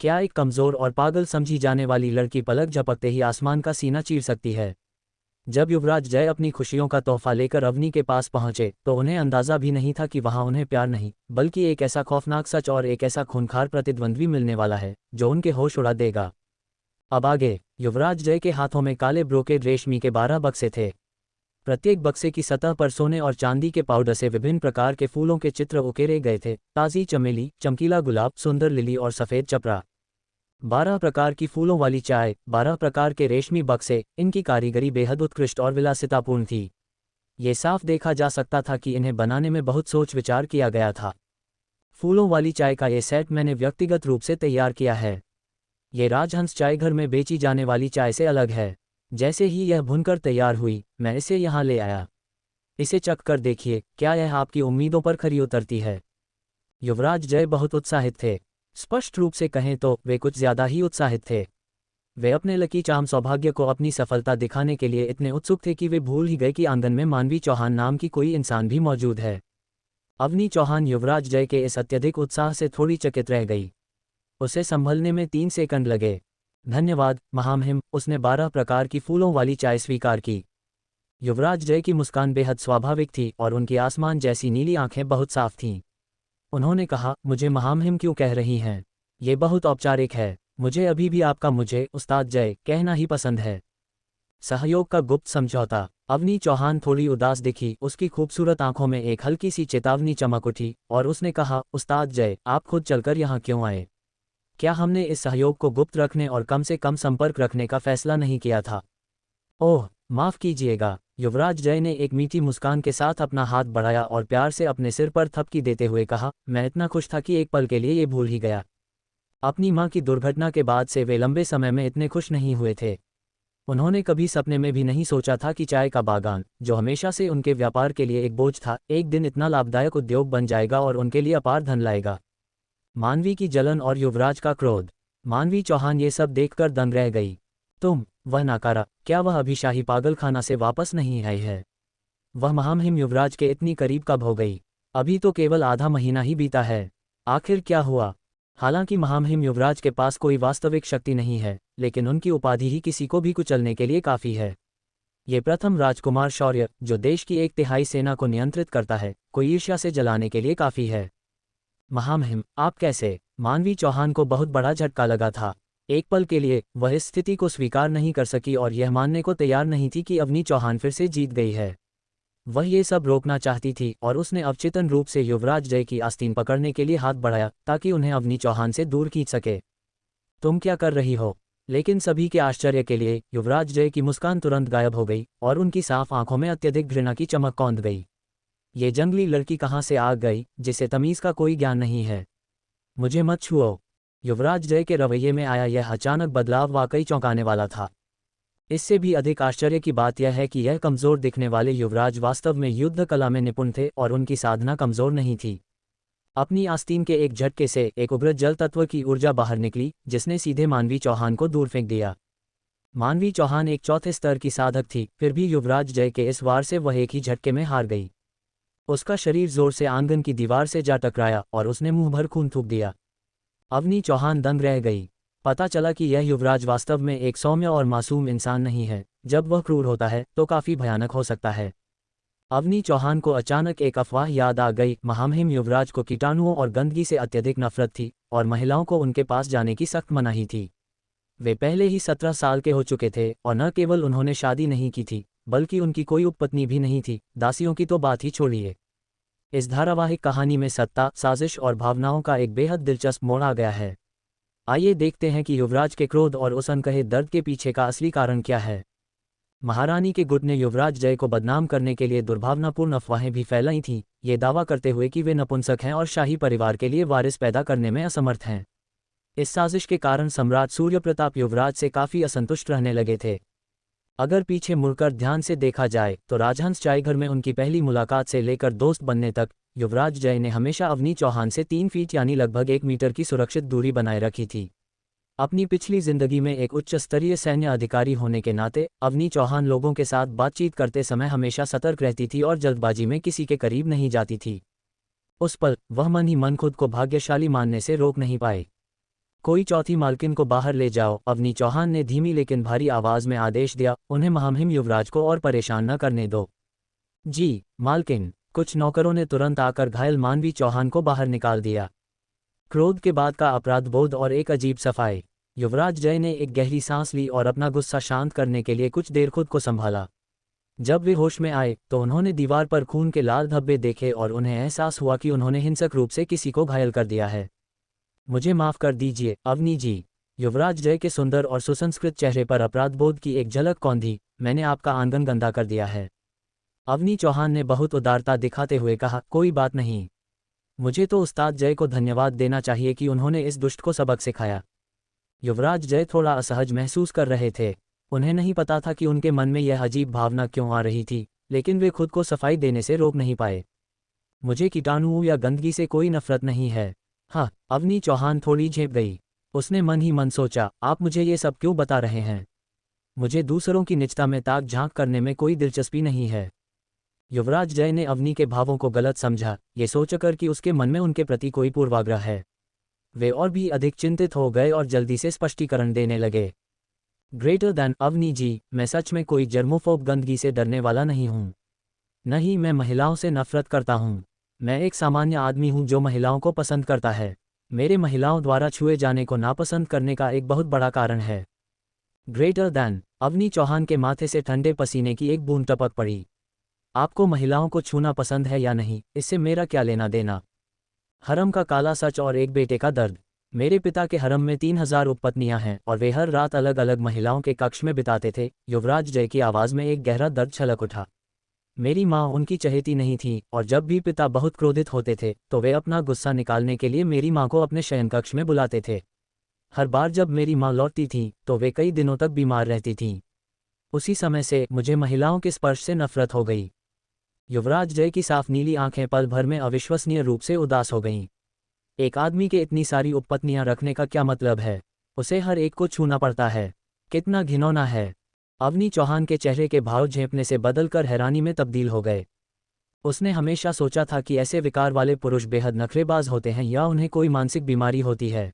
क्या एक कमज़ोर और पागल समझी जाने वाली लड़की पलक झपकते ही आसमान का सीना चीर सकती है? जब युवराज जय अपनी खुशियों का तोहफा लेकर अवनी के पास पहुंचे तो उन्हें अंदाज़ा भी नहीं था कि वहां उन्हें प्यार नहीं बल्कि एक ऐसा खौफनाक सच और एक ऐसा खूंखार प्रतिद्वंद्वी मिलने वाला है जो उनके होश उड़ा देगा। अब आगे, युवराज जय के हाथों में काले ब्रोकेड रेशमी के 12 बक्से थे। प्रत्येक बक्से की सतह पर सोने और चांदी के पाउडर से विभिन्न प्रकार के फूलों के चित्र उकेरे गए थे। ताज़ी चमेली, चमकीला गुलाब, सुंदर लिली और सफ़ेद चपरा। 12 प्रकार की फूलों वाली चाय, 12 प्रकार के रेशमी बक्से, इनकी कारीगरी बेहद उत्कृष्ट और विलासितापूर्ण थी। ये साफ देखा जा सकता था कि इन्हें बनाने में बहुत सोच विचार किया गया था। फूलों वाली चाय का ये सेट मैंने व्यक्तिगत रूप से तैयार किया है। ये राजहंस चाय घर में बेची जाने वाली चाय से अलग है। जैसे ही यह भुनकर तैयार हुई, मैं इसे यहाँ ले आया। इसे चख कर देखिए, क्या यह आपकी उम्मीदों पर खरी उतरती है? युवराज जय बहुत उत्साहित थे। स्पष्ट रूप से कहें तो वे कुछ ज्यादा ही उत्साहित थे। वे अपने लकी चार्म सौभाग्य को अपनी सफलता दिखाने के लिए इतने उत्सुक थे कि वे भूल ही गए कि आंगन में मानवी चौहान नाम की कोई इंसान भी मौजूद है। अवनी चौहान युवराज जय के इस अत्यधिक उत्साह से थोड़ी चकित रह गई। उसे संभलने में 3 सेकंड लगे। धन्यवाद महामहिम, उसने 12 प्रकार की फूलों वाली चाय स्वीकार की। युवराज जय की मुस्कान बेहद स्वाभाविक थी और उनकी आसमान जैसी नीली आंखें बहुत साफ थीं। उन्होंने कहा, मुझे महामहिम क्यों कह रही हैं? ये बहुत औपचारिक है। मुझे अभी भी आपका मुझे उस्ताद जय कहना ही पसंद है। सहयोग का गुप्त समझौता। अवनी चौहान थोड़ी उदास दिखी। उसकी खूबसूरत आंखों में एक हल्की सी चेतावनी चमक उठी और उसने कहा, उस्ताद जय, आप खुद चलकर यहाँ क्यों आए? क्या हमने इस सहयोग को गुप्त रखने और कम से कम संपर्क रखने का फैसला नहीं किया था? ओह, माफ़ कीजिएगा। युवराज जय ने एक मीठी मुस्कान के साथ अपना हाथ बढ़ाया और प्यार से अपने सिर पर थपकी देते हुए कहा, मैं इतना खुश था कि एक पल के लिए ये भूल ही गया। अपनी मां की दुर्घटना के बाद से वे लंबे समय में इतने खुश नहीं हुए थे। उन्होंने कभी सपने में भी नहीं सोचा था कि चाय का बागान, जो हमेशा से उनके व्यापार के लिए एक बोझ था, एक दिन इतना लाभदायक उद्योग बन जाएगा और उनके लिए अपार धन लाएगा। मानवी की जलन और युवराज का क्रोध। मानवी चौहान ये सब देखकर दंग रह गई। वह नकारा, क्या वह अभी शाही पागलखाना से वापस नहीं आई है? वह महामहिम युवराज के इतनी करीब कब हो गई? अभी तो केवल आधा महीना ही बीता है। आखिर क्या हुआ? हालांकि महामहिम युवराज के पास कोई वास्तविक शक्ति नहीं है, लेकिन उनकी उपाधि ही किसी को भी कुचलने के लिए काफ़ी है। ये प्रथम राजकुमार शौर्य, जो देश की 1/3 सेना को नियंत्रित करता है, कोई ईर्ष्या से जलाने के लिए काफ़ी है। महामहिम, आप कैसे? मानवी चौहान को बहुत बड़ा झटका लगा था। एक पल के लिए वह इस स्थिति को स्वीकार नहीं कर सकी और यह मानने को तैयार नहीं थी कि अवनी चौहान फिर से जीत गई है। वह ये सब रोकना चाहती थी और उसने अवचेतन रूप से युवराज जय की आस्तीन पकड़ने के लिए हाथ बढ़ाया ताकि उन्हें अवनी चौहान से दूर खींच सके। तुम क्या कर रही हो? लेकिन सभी के आश्चर्य के लिए युवराज जय की मुस्कान तुरंत गायब हो गई और उनकी साफ आंखों में अत्यधिक घृणा की चमक कौंध गई। ये जंगली लड़की कहाँ से आ गई जिसे तमीज़ का कोई ज्ञान नहीं है? मुझे मत छुओ। युवराज जय के रवैये में आया यह अचानक बदलाव वाकई चौंकाने वाला था। इससे भी अधिक आश्चर्य की बात यह है कि यह कमज़ोर दिखने वाले युवराज वास्तव में युद्ध कला में निपुण थे और उनकी साधना कमज़ोर नहीं थी। अपनी आस्तीन के एक झटके से एक उग्र जल तत्व की ऊर्जा बाहर निकली, जिसने सीधे मानवी चौहान को दूर फेंक दिया। मानवी चौहान एक चौथे स्तर की साधक थी, फिर भी युवराज जय के इस वार से वह एक ही झटके में हार गई। उसका शरीर जोर से आंगन की दीवार से जा टकराया और उसने मुंह भर खून थूक दिया। अवनी चौहान दंग रह गई। पता चला कि यह युवराज वास्तव में एक सौम्य और मासूम इंसान नहीं है। जब वह क्रूर होता है तो काफ़ी भयानक हो सकता है। अवनी चौहान को अचानक एक अफवाह याद आ गई। महामहिम युवराज को कीटाणुओं और गंदगी से अत्यधिक नफरत थी और महिलाओं को उनके पास जाने की सख्त मनाही थी। वे पहले ही 17 साल के हो चुके थे और न केवल उन्होंने शादी नहीं की थी, बल्कि उनकी कोई उपपत्नी भी नहीं थी। दासियों की तो बात ही छोड़िए। इस धारावाहिक कहानी में सत्ता, साजिश और भावनाओं का एक बेहद दिलचस्प मोड़ आ गया है। आइए देखते हैं कि युवराज के क्रोध और उस अनकहे दर्द के पीछे का असली कारण क्या है। महारानी के गुट ने युवराज जय को बदनाम करने के लिए दुर्भावनापूर्ण अफवाहें भी फैलाई थीं, ये दावा करते हुए कि वे नपुंसक हैं और शाही परिवार के लिए वारिस पैदा करने में असमर्थ हैं। इस साजिश के कारण सम्राट सूर्यप्रताप युवराज से काफ़ी असंतुष्ट रहने लगे थे। अगर पीछे मुड़कर ध्यान से देखा जाए तो राजहंस चायघर में उनकी पहली मुलाकात से लेकर दोस्त बनने तक युवराज जय ने हमेशा अवनी चौहान से 3 फीट यानी लगभग 1 मीटर की सुरक्षित दूरी बनाए रखी थी। अपनी पिछली जिंदगी में एक उच्च स्तरीय सैन्य अधिकारी होने के नाते अवनी चौहान लोगों के साथ बातचीत करते समय हमेशा सतर्क रहती थी और जल्दबाजी में किसी के करीब नहीं जाती थी। उस पल वह मन ही मन खुद को भाग्यशाली मानने से रोक नहीं पाए। कोई चौथी मालकिन को बाहर ले जाओ, अवनी चौहान ने धीमी लेकिन भारी आवाज में आदेश दिया। उन्हें महामहिम युवराज को और परेशान न करने दो। जी मालकिन। कुछ नौकरों ने तुरंत आकर घायल मानवी चौहान को बाहर निकाल दिया। क्रोध के बाद का अपराध बोध और एक अजीब सफाई। युवराज जय ने एक गहरी सांस ली और अपना गुस्सा शांत करने के लिए कुछ देर खुद को संभाला। जब वे होश में आए तो उन्होंने दीवार पर खून के लाल धब्बे देखे और उन्हें एहसास हुआ कि उन्होंने हिंसक रूप से किसी को घायल कर दिया है। मुझे माफ़ कर दीजिए अवनी जी। युवराज जय के सुंदर और सुसंस्कृत चेहरे पर अपराध बोध की एक झलक कौंधी। मैंने आपका आंगन गंदा कर दिया है। अवनी चौहान ने बहुत उदारता दिखाते हुए कहा, कोई बात नहीं। मुझे तो उस्ताद जय को धन्यवाद देना चाहिए कि उन्होंने इस दुष्ट को सबक सिखाया। युवराज जय थोड़ा असहज महसूस कर रहे थे। उन्हें नहीं पता था कि उनके मन में यह अजीब भावना क्यों आ रही थी, लेकिन वे खुद को सफाई देने से रोक नहीं पाए। मुझे कीटाणुओं या गंदगी से कोई नफरत नहीं है। हाँ, अवनी चौहान थोड़ी झेप गई। उसने मन ही मन सोचा, आप मुझे ये सब क्यों बता रहे हैं? मुझे दूसरों की निजता में ताक झांक करने में कोई दिलचस्पी नहीं है। युवराज जय ने अवनी के भावों को गलत समझा, ये सोचकर कि उसके मन में उनके प्रति कोई पूर्वाग्रह है। वे और भी अधिक चिंतित हो गए और जल्दी से स्पष्टीकरण देने लगे। ग्रेटर दैन अवनी जी, मैं सच में कोई जर्मोफोब गंदगी से डरने वाला नहीं हूँ। नहीं, मैं महिलाओं से नफरत करता हूँ। मैं एक सामान्य आदमी हूँ जो महिलाओं को पसंद करता है। मेरे महिलाओं द्वारा छुए जाने को नापसंद करने का एक बहुत बड़ा कारण है। Greater than. अवनी चौहान के माथे से ठंडे पसीने की एक बूंद टपक पड़ी। आपको महिलाओं को छूना पसंद है या नहीं, इससे मेरा क्या लेना देना? हरम का काला सच और एक बेटे का दर्द। मेरे पिता के हरम में 3000 उपपत्नियां हैं और वे हर रात अलग अलग महिलाओं के कक्ष में बिताते थे। युवराज जय की आवाज़ में एक गहरा दर्द छलक उठा। मेरी माँ उनकी चहेती नहीं थी और जब भी पिता बहुत क्रोधित होते थे तो वे अपना गुस्सा निकालने के लिए मेरी माँ को अपने शयन कक्ष में बुलाते थे। हर बार जब मेरी माँ लौटती थी तो वे कई दिनों तक बीमार रहती थीं। उसी समय से मुझे महिलाओं के स्पर्श से नफरत हो गई। युवराज जय की साफ नीली आंखें पल भर में अविश्वसनीय रूप से उदास हो गईं। एक आदमी के इतनी सारी उपपत्नियां रखने का क्या मतलब है? उसे हर एक को छूना पड़ता है। कितना घिनौना है। अवनी चौहान के चेहरे के भाव झेंपने से बदलकर हैरानी में तब्दील हो गए। उसने हमेशा सोचा था कि ऐसे विकार वाले पुरुष बेहद नखरेबाज होते हैं या उन्हें कोई मानसिक बीमारी होती है,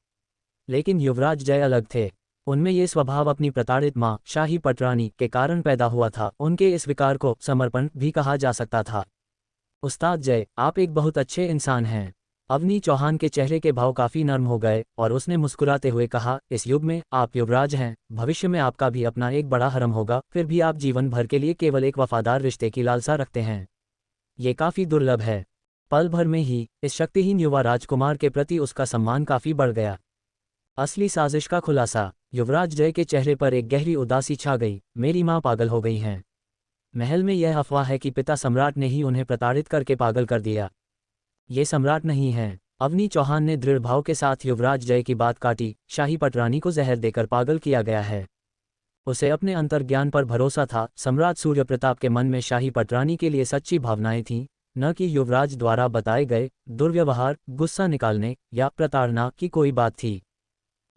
लेकिन युवराज जय अलग थे। उनमें ये स्वभाव अपनी प्रताड़ित माँ शाही पटरानी के कारण पैदा हुआ था। उनके इस विकार को समर्पण भी कहा जा सकता था। उस्ताद जय, आप एक बहुत अच्छे इंसान हैं। अवनी चौहान के चेहरे के भाव काफ़ी नर्म हो गए और उसने मुस्कुराते हुए कहा, इस युग में आप युवराज हैं, भविष्य में आपका भी अपना एक बड़ा हरम होगा, फिर भी आप जीवन भर के लिए केवल एक वफादार रिश्ते की लालसा रखते हैं। ये काफ़ी दुर्लभ है। पल भर में ही इस शक्तिहीन युवा राजकुमार के प्रति उसका सम्मान काफ़ी बढ़ गया। असली साजिश का खुलासा। युवराज जय के चेहरे पर एक गहरी उदासी छा गई। मेरी माँ पागल हो गई हैं। महल में यह अफवाह है कि पिता सम्राट ने ही उन्हें प्रताड़ित करके पागल कर दिया। ये सम्राट नहीं है। अवनी चौहान ने दृढ़ भाव के साथ युवराज जय की बात काटी। शाही पटरानी को जहर देकर पागल किया गया है। उसे अपने अंतर्ज्ञान पर भरोसा था। सम्राट सूर्य प्रताप के मन में शाही पटरानी के लिए सच्ची भावनाएं थीं, न कि युवराज द्वारा बताए गए दुर्व्यवहार, गुस्सा निकालने या प्रताड़ना की कोई बात थी।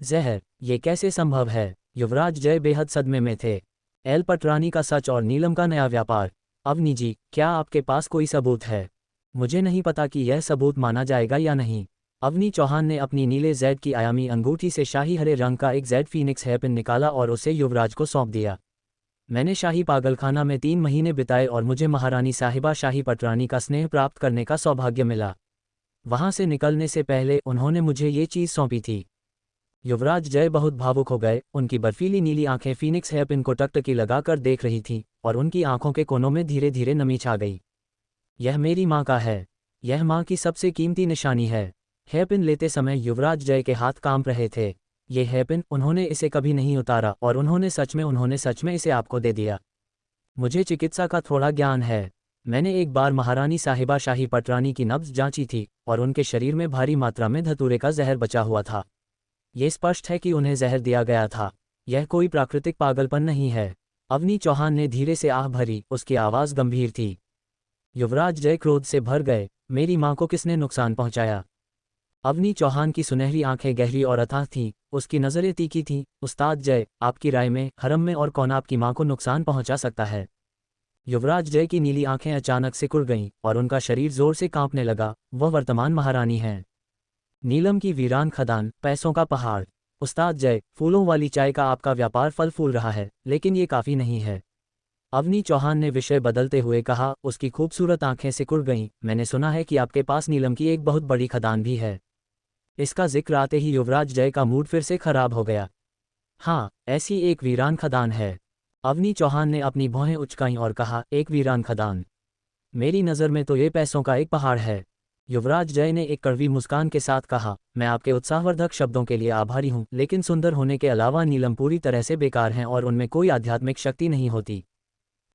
जहर, ये कैसे संभव है? युवराज जय बेहद सदमे में थे। एल पटरानी का सच और नीलम का नया व्यापार। अवनी जी, क्या आपके पास कोई सबूत है? मुझे नहीं पता कि यह सबूत माना जाएगा या नहीं। अवनी चौहान ने अपनी नीले जैड की आयामी अंगूठी से शाही हरे रंग का एक जैड फीनिक्स हेयरपिन निकाला और उसे युवराज को सौंप दिया। मैंने शाही पागलखाना में 3 महीने बिताए और मुझे महारानी साहिबा शाही पटरानी का स्नेह प्राप्त करने का सौभाग्य मिला। वहां से निकलने से पहले उन्होंने मुझे ये चीज़ सौंपी थी। युवराज जय बहुत भावुक हो गए। उनकी बर्फीली नीली आंखें फीनिक्स हेयरपिन को टकटकी लगाकर देख रही थीं और उनकी आंखों के कोनों में धीरे धीरे नमी छा गई। यह मेरी माँ का है। यह माँ की सबसे कीमती निशानी है। हेयरपिन लेते समय युवराज जय के हाथ कांप रहे थे। ये हेयरपिन, उन्होंने इसे कभी नहीं उतारा और उन्होंने सच में इसे आपको दे दिया। मुझे चिकित्सा का थोड़ा ज्ञान है। मैंने एक बार महारानी साहिबा शाही पटरानी की नब्ज जांची थी और उनके शरीर में भारी मात्रा में धतूरे का जहर बचा हुआ था। ये स्पष्ट है कि उन्हें जहर दिया गया था। यह कोई प्राकृतिक पागलपन नहीं है। अवनी चौहान ने धीरे से आह भरी। उसकी आवाज़ गंभीर थी। युवराज जय क्रोध से भर गए। मेरी माँ को किसने नुकसान पहुंचाया? अवनी चौहान की सुनहरी आंखें गहरी और अथाह थीं। उसकी नज़रें तीखी थीं। उस्ताद जय, आपकी राय में हरम में और कौन आपकी माँ को नुकसान पहुंचा सकता है? युवराज जय की नीली आंखें अचानक सिकुड़ गईं और उनका शरीर जोर से कांपने लगा। वह वर्तमान महारानी हैं। नीलम की वीरान खदान, पैसों का पहाड़। उस्ताद जय, फूलों वाली चाय का आपका व्यापार फल फूल रहा है, लेकिन ये काफ़ी नहीं है। अवनी चौहान ने विषय बदलते हुए कहा। उसकी खूबसूरत आंखें सिकुड़ गईं। मैंने सुना है कि आपके पास नीलम की एक बहुत बड़ी खदान भी है। इसका जिक्र आते ही युवराज जय का मूड फिर से खराब हो गया। हाँ, ऐसी एक वीरान खदान है। अवनी चौहान ने अपनी भौहें उचकाईं और कहा, एक वीरान खदान? मेरी नज़र में तो ये पैसों का एक पहाड़ है। युवराज जय ने एक कड़वी मुस्कान के साथ कहा, मैं आपके उत्साहवर्धक शब्दों के लिए आभारी हूँ, लेकिन सुंदर होने के अलावा नीलम पूरी तरह से बेकार हैं और उनमें कोई आध्यात्मिक शक्ति नहीं होती।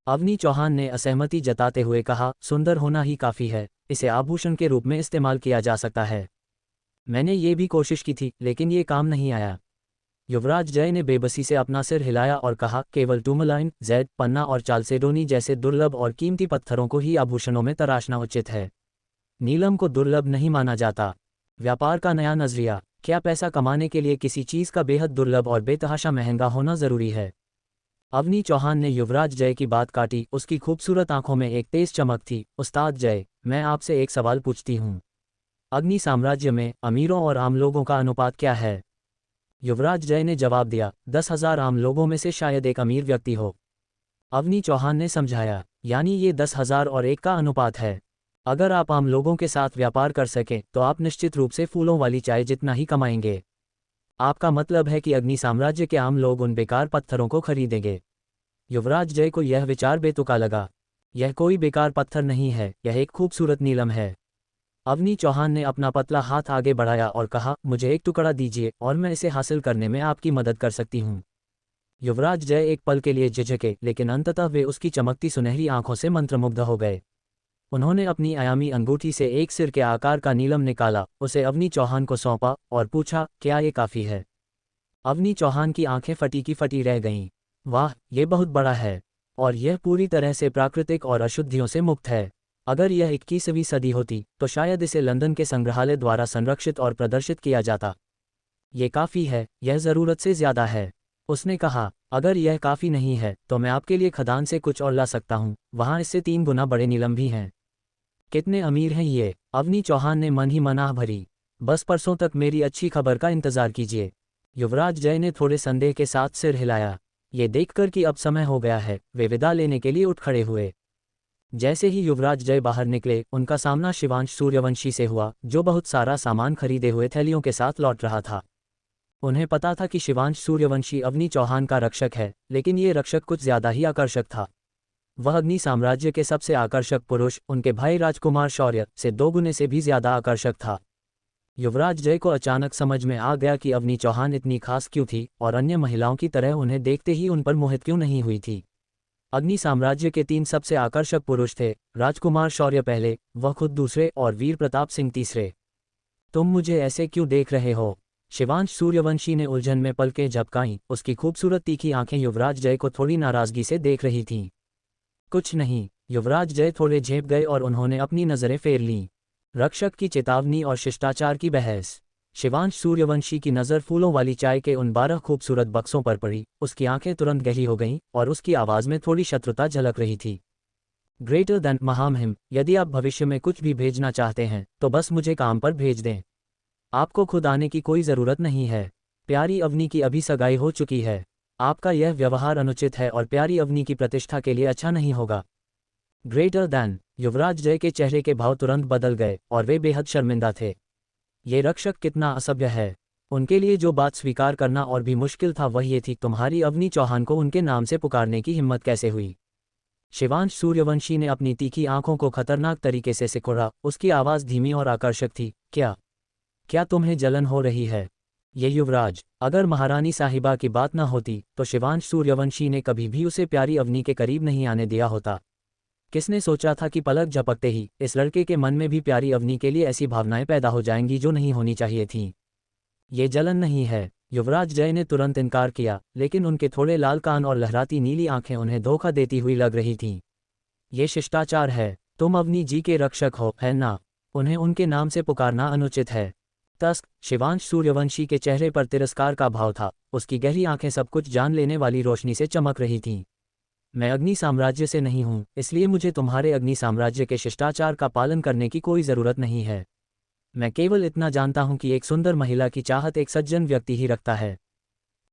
अवनी चौहान ने असहमति जताते हुए कहा, सुंदर होना ही काफ़ी है, इसे आभूषण के रूप में इस्तेमाल किया जा सकता है। मैंने ये भी कोशिश की थी, लेकिन ये काम नहीं आया। युवराज जय ने बेबसी से अपना सिर हिलाया और कहा, केवल टूमलाइन, जैड, पन्ना और चालसेडोनी जैसे दुर्लभ और कीमती पत्थरों को ही आभूषणों में तराशना उचित है। नीलम को दुर्लभ नहीं माना जाता। व्यापार का नया नजरिया। क्या पैसा कमाने के लिए किसी चीज़ का बेहद दुर्लभ और बेतहाशा महंगा होना ज़रूरी है? अवनी चौहान ने युवराज जय की बात काटी। उसकी खूबसूरत आंखों में एक तेज चमक थी। उस्ताद जय, मैं आपसे एक सवाल पूछती हूँ। अग्नि साम्राज्य में अमीरों और आम लोगों का अनुपात क्या है? युवराज जय ने जवाब दिया, 10,000 आम लोगों में से शायद एक अमीर व्यक्ति हो। अवनी चौहान ने समझाया, यानी ये 10,000 और 1 का अनुपात है। अगर आप आम लोगों के साथ व्यापार कर सकें तो आप निश्चित रूप से फूलों वाली चाय जितना ही कमाएंगे। आपका मतलब है कि अग्नि साम्राज्य के आम लोग उन बेकार पत्थरों को खरीदेंगे? युवराज जय को यह विचार बेतुका लगा। यह कोई बेकार पत्थर नहीं है, यह एक खूबसूरत नीलम है। अवनी चौहान ने अपना पतला हाथ आगे बढ़ाया और कहा, मुझे एक टुकड़ा दीजिए और मैं इसे हासिल करने में आपकी मदद कर सकती हूँ। युवराज जय एक पल के लिए झिझके, लेकिन अंततः वे उसकी चमकती सुनहरी आंखों से मंत्रमुग्ध हो गए। उन्होंने अपनी आयामी अंगूठी से एक सिर के आकार का नीलम निकाला, उसे अवनी चौहान को सौंपा और पूछा, क्या ये काफ़ी है? अवनी चौहान की आंखें फटी की फटी रह गईं। वाह, ये बहुत बड़ा है, और यह पूरी तरह से प्राकृतिक और अशुद्धियों से मुक्त है। अगर यह 21वीं सदी होती तो शायद इसे लंदन के संग्रहालय द्वारा संरक्षित और प्रदर्शित किया जाता। ये काफ़ी है, यह ज़रूरत से ज़्यादा है। उसने कहा, अगर यह काफ़ी नहीं है तो मैं आपके लिए खदान से कुछ और ला सकता हूँ, वहाँ इससे 3 गुना बड़े नीलम भी हैं। कितने अमीर हैं ये? अवनी चौहान ने मन ही मनाह भरी। बस परसों तक मेरी अच्छी खबर का इंतज़ार कीजिए। युवराज जय ने थोड़े संदेह के साथ सिर हिलाया। ये देखकर कि अब समय हो गया है, वे विदा लेने के लिए उठ खड़े हुए। जैसे ही युवराज जय बाहर निकले, उनका सामना शिवांश सूर्यवंशी से हुआ, जो बहुत सारा सामान खरीदे हुए थैलियों के साथ लौट रहा था। उन्हें पता था कि शिवांश सूर्यवंशी अवनी चौहान का रक्षक है, लेकिन ये रक्षक कुछ ज़्यादा ही आकर्षक था। वह अग्नि साम्राज्य के सबसे आकर्षक पुरुष, उनके भाई राजकुमार शौर्य से 2 गुने से भी ज़्यादा आकर्षक था। युवराज जय को अचानक समझ में आ गया कि अवनी चौहान इतनी खास क्यों थी और अन्य महिलाओं की तरह उन्हें देखते ही उन पर मोहित क्यों नहीं हुई थी। अग्नि साम्राज्य के 3 सबसे आकर्षक पुरुष थे, राजकुमार शौर्य पहले, वह खुद दूसरे और वीर प्रताप सिंह तीसरे। तुम मुझे ऐसे क्यों देख रहे हो? शिवांश सूर्यवंशी ने उलझन में पलकें झपकाईं। उसकी खूबसूरत तीखी आंखें युवराज जय को थोड़ी नाराजगी से देख रही थीं। कुछ नहीं। युवराज जय थोड़े झेप गए और उन्होंने अपनी नज़रें फेर लीं। रक्षक की चेतावनी और शिष्टाचार की बहस। शिवांश सूर्यवंशी की नज़र फूलों वाली चाय के उन 12 खूबसूरत बक्सों पर पड़ी। उसकी आंखें तुरंत गहरी हो गईं और उसकी आवाज़ में थोड़ी शत्रुता झलक रही थी। ग्रेटर देन महामहिम, यदि आप भविष्य में कुछ भी भेजना चाहते हैं तो बस मुझे काम पर भेज दें। आपको खुद आने की कोई ज़रूरत नहीं है। प्यारी अवनी की अभी सगाई हो चुकी है। आपका यह व्यवहार अनुचित है और प्यारी अवनी की प्रतिष्ठा के लिए अच्छा नहीं होगा। Greater than. युवराज जय के चेहरे के भाव तुरंत बदल गए और वे बेहद शर्मिंदा थे। ये रक्षक कितना असभ्य है। उनके लिए जो बात स्वीकार करना और भी मुश्किल था वह ये थी, तुम्हारी अवनी चौहान को उनके नाम से पुकारने की हिम्मत कैसे हुई? शिवांश सूर्यवंशी ने अपनी तीखी आंखों को खतरनाक तरीके से सिकुड़ा। उसकी आवाज़ धीमी और आकर्षक थी। क्या तुम्हें जलन हो रही है? ये युवराज, अगर महारानी साहिबा की बात न होती तो शिवांश सूर्यवंशी ने कभी भी उसे प्यारी अवनी के करीब नहीं आने दिया होता। किसने सोचा था कि पलक झपकते ही इस लड़के के मन में भी प्यारी अवनी के लिए ऐसी भावनाएं पैदा हो जाएंगी जो नहीं होनी चाहिए थीं। ये जलन नहीं है। युवराज जय ने तुरंत इनकार किया, लेकिन उनके थोड़े लाल कान और लहराती नीली आंखें उन्हें धोखा देती हुई लग रही थीं। ये शिष्टाचार है। तुम अवनी जी के रक्षक हो, है ना? उन्हें उनके नाम से पुकारना अनुचित है। तस्क। शिवांश सूर्यवंशी के चेहरे पर तिरस्कार का भाव था। उसकी गहरी आंखें सब कुछ जान लेने वाली रोशनी से चमक रही थीं। मैं अग्नि साम्राज्य से नहीं हूँ, इसलिए मुझे तुम्हारे अग्नि साम्राज्य के शिष्टाचार का पालन करने की कोई ज़रूरत नहीं है। मैं केवल इतना जानता हूं कि एक सुंदर महिला की चाहत एक सज्जन व्यक्ति ही रखता है।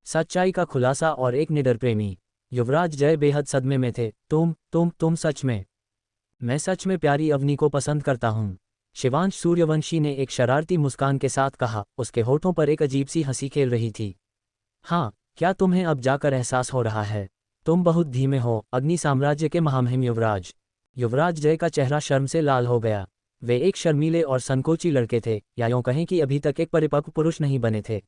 सच्चाई का खुलासा और एक निडर प्रेमी। युवराज जय बेहद सदमे में थे। तुम सच में? मैं सच में प्यारी अवनी को पसंद करता हूँ, शिवांश सूर्यवंशी ने एक शरारती मुस्कान के साथ कहा। उसके होठों पर एक अजीब सी हंसी खेल रही थी। हाँ, क्या तुम्हें अब जाकर एहसास हो रहा है? तुम बहुत धीमे हो, अग्नि साम्राज्य के महामहिम युवराज। युवराज जय का चेहरा शर्म से लाल हो गया। वे एक शर्मीले और संकोची लड़के थे, या यूं कहें कि अभी तक एक परिपक्व पुरुष नहीं बने थे।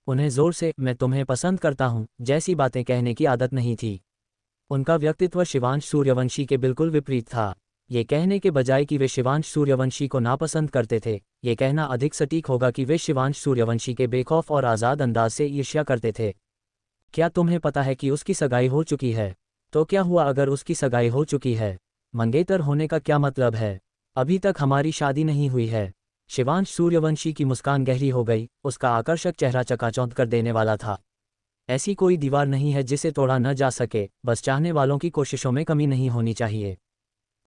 उन्हें जोर से मैं तुम्हें पसंद करता हूं जैसी बातें कहने की आदत नहीं थी। उनका व्यक्तित्व शिवांश सूर्यवंशी के बिल्कुल विपरीत था। ये कहने के बजाय कि वे शिवांश सूर्यवंशी को नापसंद करते थे, ये कहना अधिक सटीक होगा कि वे शिवांश सूर्यवंशी के बेखौफ और आज़ाद अंदाज से ईर्ष्या करते थे। क्या तुम्हें पता है कि उसकी सगाई हो चुकी है? तो क्या हुआ अगर उसकी सगाई हो चुकी है? मंगेतर होने का क्या मतलब है? अभी तक हमारी शादी नहीं हुई है। शिवांश सूर्यवंशी की मुस्कान गहरी हो गई, उसका आकर्षक चेहरा चकाचौंध कर देने वाला था। ऐसी कोई दीवार नहीं है जिसे तोड़ा न जा सके, बस चाहने वालों की कोशिशों में कमी नहीं होनी चाहिए।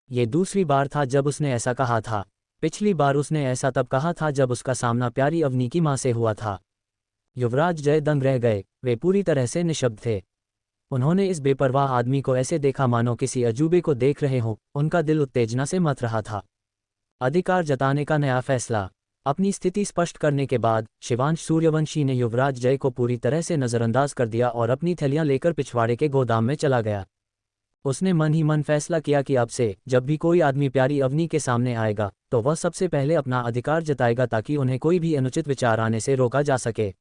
ये दूसरी बार था जब उसने ऐसा कहा था। पिछली बार उसने ऐसा तब कहा था जब उसका सामना प्यारी अवनी की मां से हुआ था। युवराज जय दंग रह गए, वे पूरी तरह से निशब्द थे। उन्होंने इस बेपरवाह आदमी को ऐसे देखा मानो किसी अजूबे को देख रहे हों। उनका दिल उत्तेजना से मथ रहा था। अधिकार जताने का नया फैसला। अपनी स्थिति स्पष्ट करने के बाद शिवांश सूर्यवंशी ने युवराज जय को पूरी तरह से नज़रअंदाज कर दिया और अपनी थैलियां लेकर पिछवाड़े के गोदाम में चला गया। उसने मन ही मन फैसला किया कि अब से जब भी कोई आदमी प्यारी अवनी के सामने आएगा तो वह सबसे पहले अपना अधिकार जताएगा, ताकि उन्हें कोई भी अनुचित विचार आने से रोका जा सके।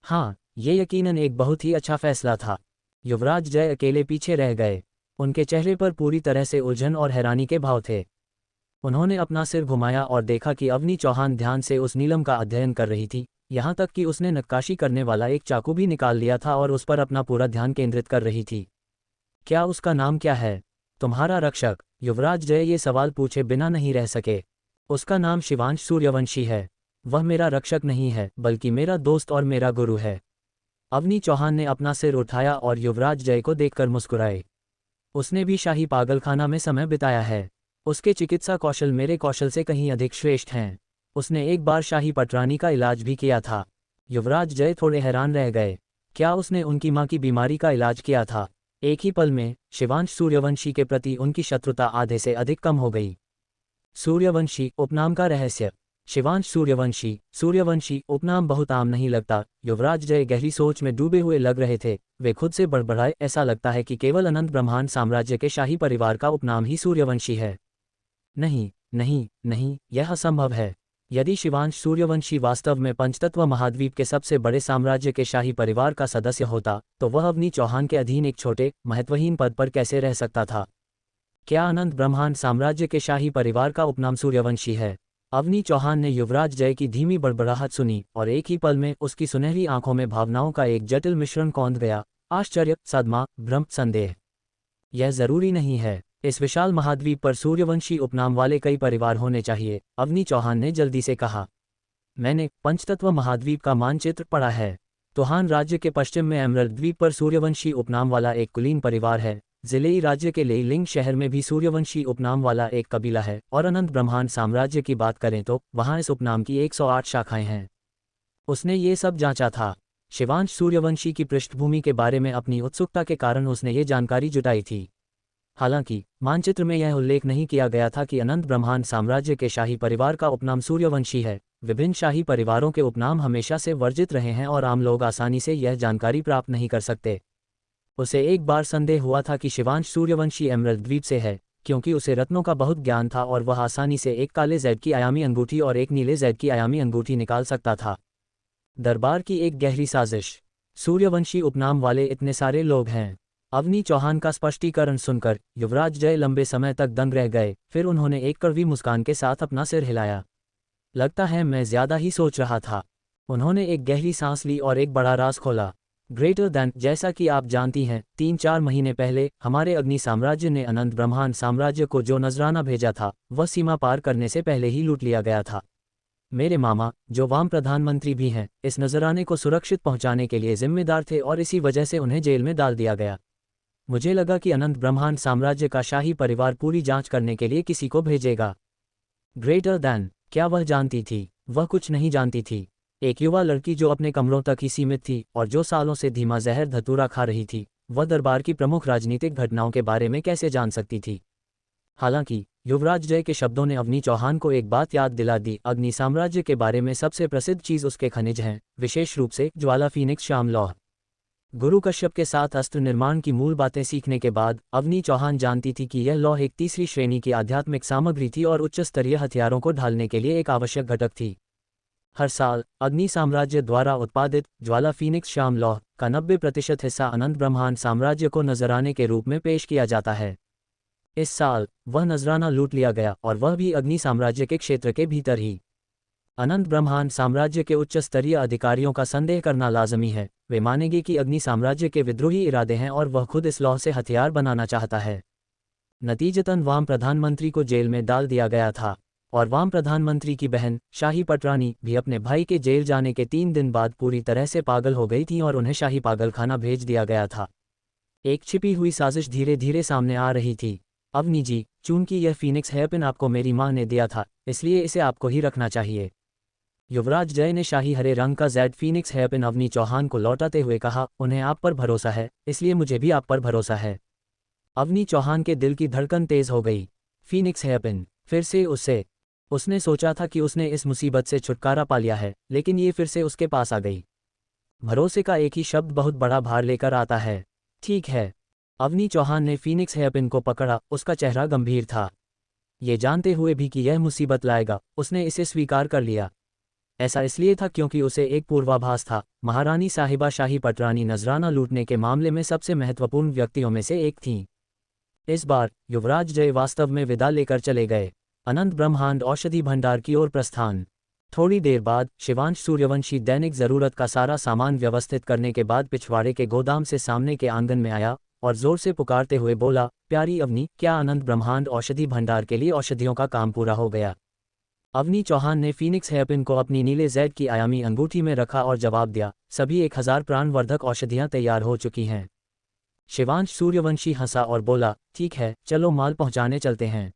हाँ, ये यकीनन एक बहुत ही अच्छा फैसला था। युवराज जय अकेले पीछे रह गए। उनके चेहरे पर पूरी तरह से उलझन और हैरानी के भाव थे। उन्होंने अपना सिर घुमाया और देखा कि अवनी चौहान ध्यान से उस नीलम का अध्ययन कर रही थी, यहाँ तक कि उसने नक्काशी करने वाला एक चाकू भी निकाल लिया था और उस पर अपना पूरा ध्यान केंद्रित कर रही थी। क्या उसका नाम क्या है? तुम्हारा रक्षक? युवराज जय ये सवाल पूछे बिना नहीं रह सके। उसका नाम शिवांश सूर्यवंशी है। वह मेरा रक्षक नहीं है, बल्कि मेरा दोस्त और मेरा गुरु है। अवनी चौहान ने अपना सिर उठाया और युवराज जय को देखकर मुस्कुराए। उसने भी शाही पागलखाना में समय बिताया है। उसके चिकित्सा कौशल मेरे कौशल से कहीं अधिक श्रेष्ठ हैं। उसने एक बार शाही पटरानी का इलाज भी किया था। युवराज जय थोड़े हैरान रह गए। क्या उसने उनकी मां की बीमारी का इलाज किया था? एक ही पल में शिवांश सूर्यवंशी के प्रति उनकी शत्रुता आधे से अधिक कम हो गई। सूर्यवंशी उपनाम का रहस्य। शिवांश सूर्यवंशी उपनाम बहुत आम नहीं लगता। युवराज जय गहरी सोच में डूबे हुए लग रहे थे। वे खुद से बड़बड़ाए, ऐसा लगता है कि केवल अनंत ब्रह्मांड साम्राज्य के शाही परिवार का उपनाम ही सूर्यवंशी है। नहीं नहीं नहीं, यह असंभव है। यदि शिवांश सूर्यवंशी वास्तव में पंचतत्व महाद्वीप के सबसे बड़े साम्राज्य के शाही परिवार का सदस्य होता, तो वह अवनी चौहान के अधीन एक छोटे महत्वहीन पद पर कैसे रह सकता था? क्या अनंत ब्रह्मांड साम्राज्य के शाही परिवार का उपनाम सूर्यवंशी है? अवनी चौहान ने युवराज जय की धीमी बड़बड़ाहट सुनी और एक ही पल में उसकी सुनहरी आंखों में भावनाओं का एक जटिल मिश्रण कौंध गया। आश्चर्य, सदमा, भ्रम, संदेह। यह जरूरी नहीं है। इस विशाल महाद्वीप पर सूर्यवंशी उपनाम वाले कई परिवार होने चाहिए, अवनी चौहान ने जल्दी से कहा। मैंने पंचतत्व महाद्वीप का मानचित्र पढ़ा है। तोहान राज्य के पश्चिम में एमरल्ड द्वीप पर सूर्यवंशी उपनाम वाला एक कुलीन परिवार है। जिलेई राज्य के लेइलिंग शहर में भी सूर्यवंशी उपनाम वाला एक कबीला है, और अनंत ब्रह्मांड साम्राज्य की बात करें तो वहां इस उपनाम की 108 शाखाएं हैं। उसने ये सब जांचा था। शिवांश सूर्यवंशी की पृष्ठभूमि के बारे में अपनी उत्सुकता के कारण उसने ये जानकारी जुटाई थी। हालांकि मानचित्र में यह उल्लेख नहीं किया गया था कि अनंत ब्रह्मांड साम्राज्य के शाही परिवार का उपनाम सूर्यवंशी है। विभिन्न शाही परिवारों के उपनाम हमेशा से वर्जित रहे हैं और आम लोग आसानी से यह जानकारी प्राप्त नहीं कर सकते। उसे एक बार संदेह हुआ था कि शिवांश सूर्यवंशी एमरल्ड द्वीप से है, क्योंकि उसे रत्नों का बहुत ज्ञान था और वह आसानी से एक काले जैड की आयामी अंगूठी और एक नीले जैड की आयामी अंगूठी निकाल सकता था। दरबार की एक गहरी साजिश। सूर्यवंशी उपनाम वाले इतने सारे लोग हैं। अवनी चौहान का स्पष्टीकरण सुनकर युवराज जय लंबे समय तक दंग रह गए। फिर उन्होंने एक कड़वी मुस्कान के साथ अपना सिर हिलाया। लगता है मैं ज्यादा ही सोच रहा था। उन्होंने एक गहरी सांस ली और एक बड़ा राज खोला। ग्रेटर दैन, जैसा कि आप जानती हैं, 3-4 महीने पहले हमारे अग्नि साम्राज्य ने अनंत ब्रह्मांड साम्राज्य को जो नजराना भेजा था, वह सीमा पार करने से पहले ही लूट लिया गया था। मेरे मामा, जो वाम प्रधानमंत्री भी हैं, इस नजराने को सुरक्षित पहुंचाने के लिए जिम्मेदार थे और इसी वजह से उन्हें जेल में डाल दिया गया। मुझे लगा कि अनंत ब्रह्मांड साम्राज्य का शाही परिवार पूरी जांच करने के लिए किसी को भेजेगा। ग्रेटर दैन, क्या वह जानती थी? वह कुछ नहीं जानती थी। एक युवा लड़की जो अपने कमरों तक ही सीमित थी और जो सालों से धीमा जहर धतूरा खा रही थी, वह दरबार की प्रमुख राजनीतिक घटनाओं के बारे में कैसे जान सकती थी। हालांकि युवराज जय के शब्दों ने अवनी चौहान को एक बात याद दिला दी। अग्नि साम्राज्य के बारे में सबसे प्रसिद्ध चीज उसके खनिज हैं, विशेष रूप से ज्वाला फीनिक्स श्याम लौह। गुरु कश्यप के साथ अस्त्र निर्माण की मूल बातें सीखने के बाद अवनी चौहान जानती थी कि यह लौह एक तीसरी श्रेणी की आध्यात्मिक सामग्री थी और उच्च स्तरीय हथियारों को ढालने के लिए एक आवश्यक घटक थी। हर साल अग्नि साम्राज्य द्वारा उत्पादित ज्वाला फीनिक्स श्याम लौह का 90% हिस्सा अनंत ब्रह्मांड साम्राज्य को नजराने के रूप में पेश किया जाता है। इस साल वह नजराना लूट लिया गया, और वह भी अग्नि साम्राज्य के क्षेत्र के भीतर ही। अनंत ब्रह्मांड साम्राज्य के उच्च स्तरीय अधिकारियों का संदेह करना लाजमी है। वे मानेंगे कि अग्नि साम्राज्य के विद्रोही इरादे हैं और वह खुद इस लौह से हथियार बनाना चाहता है। नतीजतन वाम प्रधानमंत्री को जेल में डाल दिया गया था, और वाम प्रधानमंत्री की बहन शाही पटरानी भी अपने भाई के जेल जाने के 3 दिन बाद पूरी तरह से पागल हो गई थी और उन्हें शाही पागलखाना भेज दिया गया था। एक छिपी हुई साजिश धीरे धीरे सामने आ रही थी। अवनी जी, चूंकि यह फीनिक्स हेयरपिन आपको मेरी मां ने दिया था, इसलिए इसे आपको ही रखना चाहिए। युवराज जय ने शाही हरे रंग का jade phoenix hairpin Avani Chauhan को लौटाते हुए कहा, उन्हें आप पर भरोसा है, इसलिए मुझे भी आप पर भरोसा है। अवनी चौहान के दिल की धड़कन तेज हो गई। फीनिक्स हेयरपिन, फिर से उसने सोचा था कि उसने इस मुसीबत से छुटकारा पा लिया है, लेकिन ये फिर से उसके पास आ गई। भरोसे का एक ही शब्द बहुत बड़ा भार लेकर आता है। ठीक है। अवनी चौहान ने फीनिक्स हेयरपिन को पकड़ा। उसका चेहरा गंभीर था। ये जानते हुए भी कि यह मुसीबत लाएगा, उसने इसे स्वीकार कर लिया। ऐसा इसलिए था क्योंकि उसे एक पूर्वाभास था। महारानी साहिबा शाही पटरानी नजराना लूटने के मामले में सबसे महत्वपूर्ण व्यक्तियों में से एक थीं। इस बार युवराज जय वास्तव में विदा लेकर चले गए, अनंत ब्रह्मांड औषधि भंडार की ओर प्रस्थान। थोड़ी देर बाद शिवांश सूर्यवंशी दैनिक जरूरत का सारा सामान व्यवस्थित करने के बाद पिछवाड़े के गोदाम से सामने के आंगन में आया और जोर से पुकारते हुए बोला, प्यारी अवनी, क्या अनंत ब्रह्मांड औषधि भंडार के लिए औषधियों का काम पूरा हो गया? अवनी चौहान ने फीनिक्स हेयरपिन को अपनी नीले जैड की आयामी अंगूठी में रखा और जवाब दिया, सभी 1000 प्राणवर्धक औषधियां तैयार हो चुकी हैं। शिवांश सूर्यवंशी हंसा और बोला, ठीक है, चलो माल पहुंचाने चलते हैं।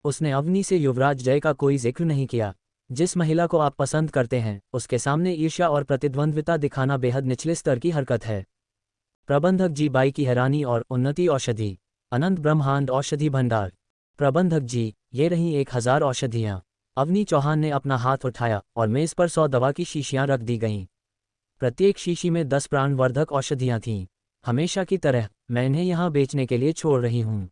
उसने अवनी से युवराज जय का कोई जिक्र नहीं किया। जिस महिला को आप पसंद करते हैं, उसके सामने ईर्ष्या और प्रतिद्वंद्विता दिखाना बेहद निचले स्तर की हरकत है। प्रबंधक जी बाई की हैरानी और उन्नति औषधि, अनंत ब्रह्मांड औषधि भंडार। प्रबंधक जी, ये रहीं 1000 औषधियां। अवनी चौहान ने अपना हाथ उठाया और मेज पर 100 दवा की शीशियां रख दी गईं। प्रत्येक शीशी में 10 प्राणवर्धक औषधियां थीं। हमेशा की तरह मैं इन्हें यहाँ बेचने के लिए छोड़ रही हूँ।